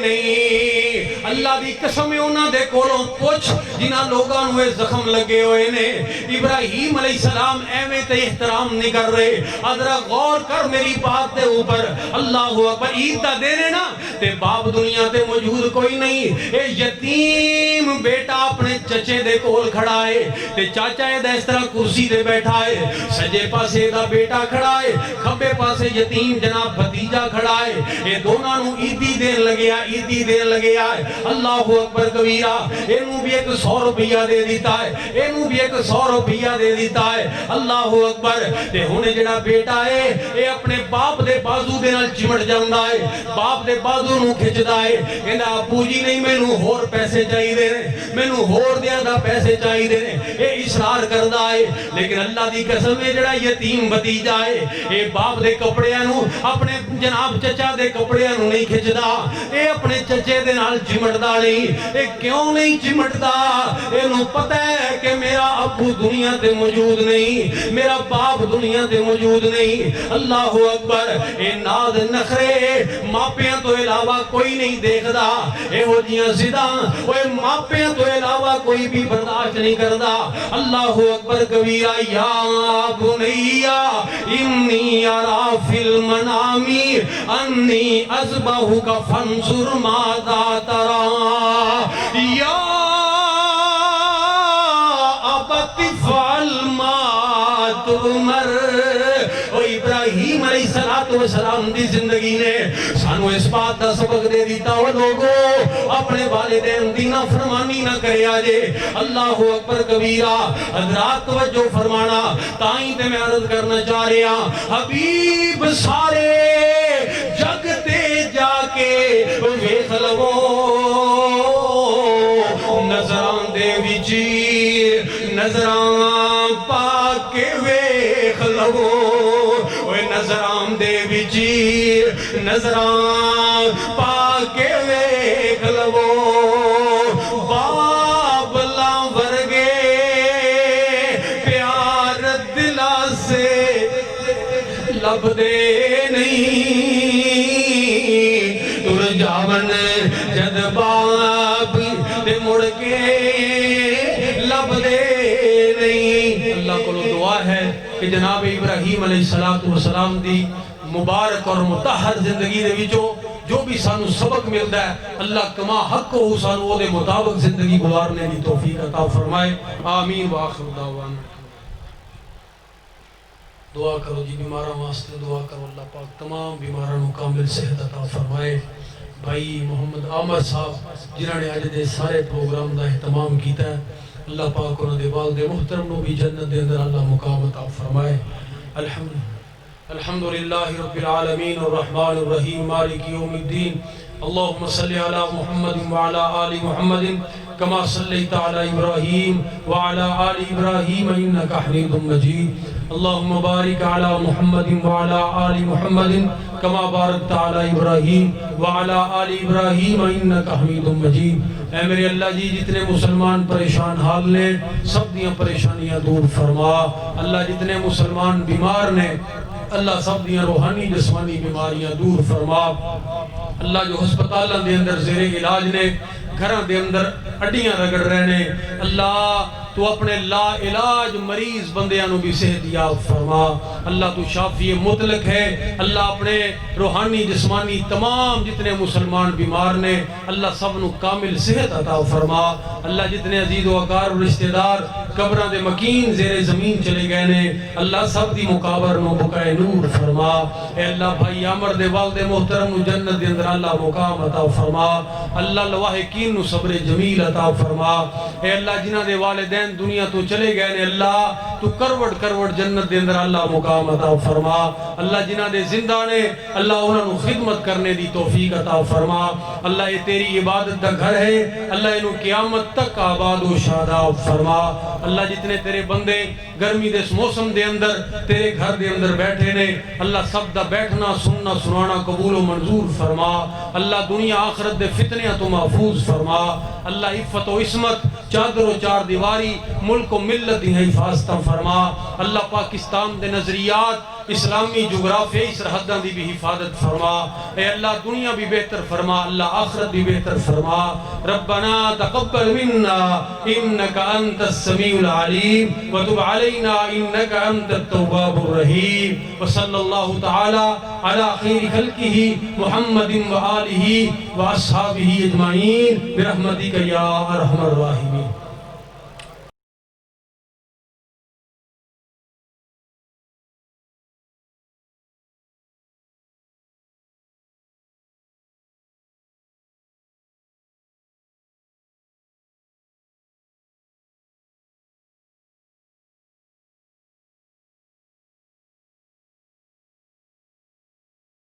نہیں اللہ دی قسم انہاں دے کولوں پوچھ جنہاں لوگاں نوے زخم لگے ہوئے نے ابراہیم علیہ السلام ایویں تے احترام نہیں کر رہے ادرا غور کر میری بات دے اوپر اللہ اکبر عید دا دینے نا تے باپ دنیا تے موجود کوئی نہیں اے یتیم بیٹا اپنے چچے دے کول کھڑا ہے تے چاچا دا اس طرح کرسی دے بیٹھا ہے سجے پاسے دا بیٹا کھڑا ہے کھبے پاسے یتیم جناب بھتیجا کھڑا ہے اے دونوں نو عیدی دین لگے ہے اللہ اکبر کبیرہ اینو بھی 100 روپیہ دے دیتا ہے اینو بھی 100 روپیہ دے دیتا ہے اللہ اکبر تے ہونے جڑا بیٹا ہے اے اپنے باپ دے بازو دے نال چمٹ جاؤندا ہے باپ دے بازو نو کھچدا ہے کہندا ابو جی نہیں مینوں ہور پیسے چاہیے نے مینوں ہور دیاں دا پیسے چاہیے نے اے اصرار کردا ہے لیکن اللہ دی قسم ہے جڑا یتیم بھتیجا ہے اے باپ دے کپڑیاں نو اپنے جناب چچا دے کپڑیاں نو نہیں کھچدا اے اپنے چچے دے نال چمٹدا نہیں اے کیوں نہیں چمٹدا اینو پتہ ہے کہ میرا ابو دنیا تے موجود نہیں میرا باپ دنیا تے موجود نہیں اللہ اکبر اے ناز نخرے ماپیاں تو علاوہ کوئی نہیں دیکھدا اے ہو جیاں زداں اوے ماپیاں تو علاوہ کوئی بھی برداشت نہیں کردا اللہ اکبر کبیرہ یا بنیا انی ارا فی المنام انی اذبحک فانظر ماذا ترى یا ابت فعل ما تؤمر او ابراہیم علیہ السلام دی زندگی نے سانو اس بات دا سبق دے دیتا او لوگو اپنے والدین دی نافرمانی نہ کرے آجے اللہ اکبر کبیرہ حضرات توجہ فرمانا تائیں تے میں عرض کرنا چاہ رہے ہیں حبیب سارے جگ تے جا کے ویکھ لو نظران دے وچی نظران پا کے ویکھ لو اوے نظران دے وچی نظران پا کے ویکھ لو بابلا ورگے پیار دلا سے لب دے نہیں تر جاون جد باپ دے مڑ کے لب دے نہیں اللہ کو دعا ہے کہ جناب ابراہیم علیہ السلام دی مبارک اور متحر زندگی دے وچوں جو بھی سانو سبق ملتا ہے اللہ کما حق کو سانو وہ دے مطابق زندگی گزارنے کی توفیق عطا فرمائے آمین وآخر دعوانا دعا کرو جی بیماروں واسطے دعا کرو اللہ پاک تمام بیماروں کامل صحت عطا فرمائے بھائی محمد عامر صاحب جنہوں نے آج دے سارے پروگرام دا اہتمام کیتا ہے اللہ پاک انہوں دے والد محترم نو بھی جنت دے اندر اللہ مقام عطا فرمائے الحمدللہ رب العالمین الرحمن الرحیم مالک یوم الدین اللہم صلی علی محمد وعلی آل محمد کما صلیت علی ابراہیم وعلی آل ابراہیم انکا حمید مجید اللہم بارک علی محمد وعلی آل محمد کما بارکت علی ابراہیم وعلی آل ابراہیم انکا حمید مجید اے میرے اللہ جی جتنے مسلمان پریشان حال نے سب دیاں پریشانیاں دور فرما اللہ جتنے مسلمان بیمار نے اللہ سب دیاں روحانی جسمانی بیماریاں دور فرما اللہ جو ہسپتالوں دے اندر زیر علاج نے گھراں دے اندر ہڈیاں رگڑ رہے نے اللہ تو اپنے لا علاج مریض بندیاں نو بھی صحت یاب فرما اللہ تو شافی مطلق ہے اللہ اپنے روحانی جسمانی تمام جتنے مسلمان بیمار نے اللہ سب نو کامل صحت عطا فرما اللہ جتنے عزیز و اقارب رشتہ دار قبراں دے مکین زیر زمین چلے گئے نے اللہ سب دی مقابر نو بقائے نور فرما اے اللہ بھائی عامر دے والد محترم نو جنت دے اندر اللہ مقام عطا فرما اللہ لواحقین نو صبر جمیل عطا فرما اے اللہ جنہ دے والدین دنیا تو چلے گئے نے اللہ تو کروڑ کروڑ جنت دے اندر اللہ مقام عطا فرما اللہ جنہ دے زندہ نے اللہ انہوں نے خدمت کرنے دی توفیق عطا فرما اللہ یہ تیری عبادت دا گھر ہے اللہ انہوں قیامت تک آباد و شاداب فرما اللہ جتنے تیرے بندے گرمی دے اس موسم دے اندر تیرے گھر دے اندر بیٹھے نے اللہ سب دا بیٹھنا سننا سنانا قبول و منظور فرما اللہ دنیا آخرت دے فتنیاں تو محفوظ فرما اللہ عفت و عصمت چادر و چار دیواری ملک و ملت دی حفاظت فرما اللہ پاکستان دے نظریات اسلامی جغرافیائی سرحداں دی بھی حفاظت فرما اے اللہ دنیا بھی بہتر فرما اللہ آخرت بھی بہتر فرما ربنا تقبل منا انکا انت السمیع العلیم وتب علینا انکا انت التواب الرحیم وصلی اللہ تعالی علی خیر خلقہ محمد وآلہ واصحابہ اجمعین برحمتک یا ارحم الراحمین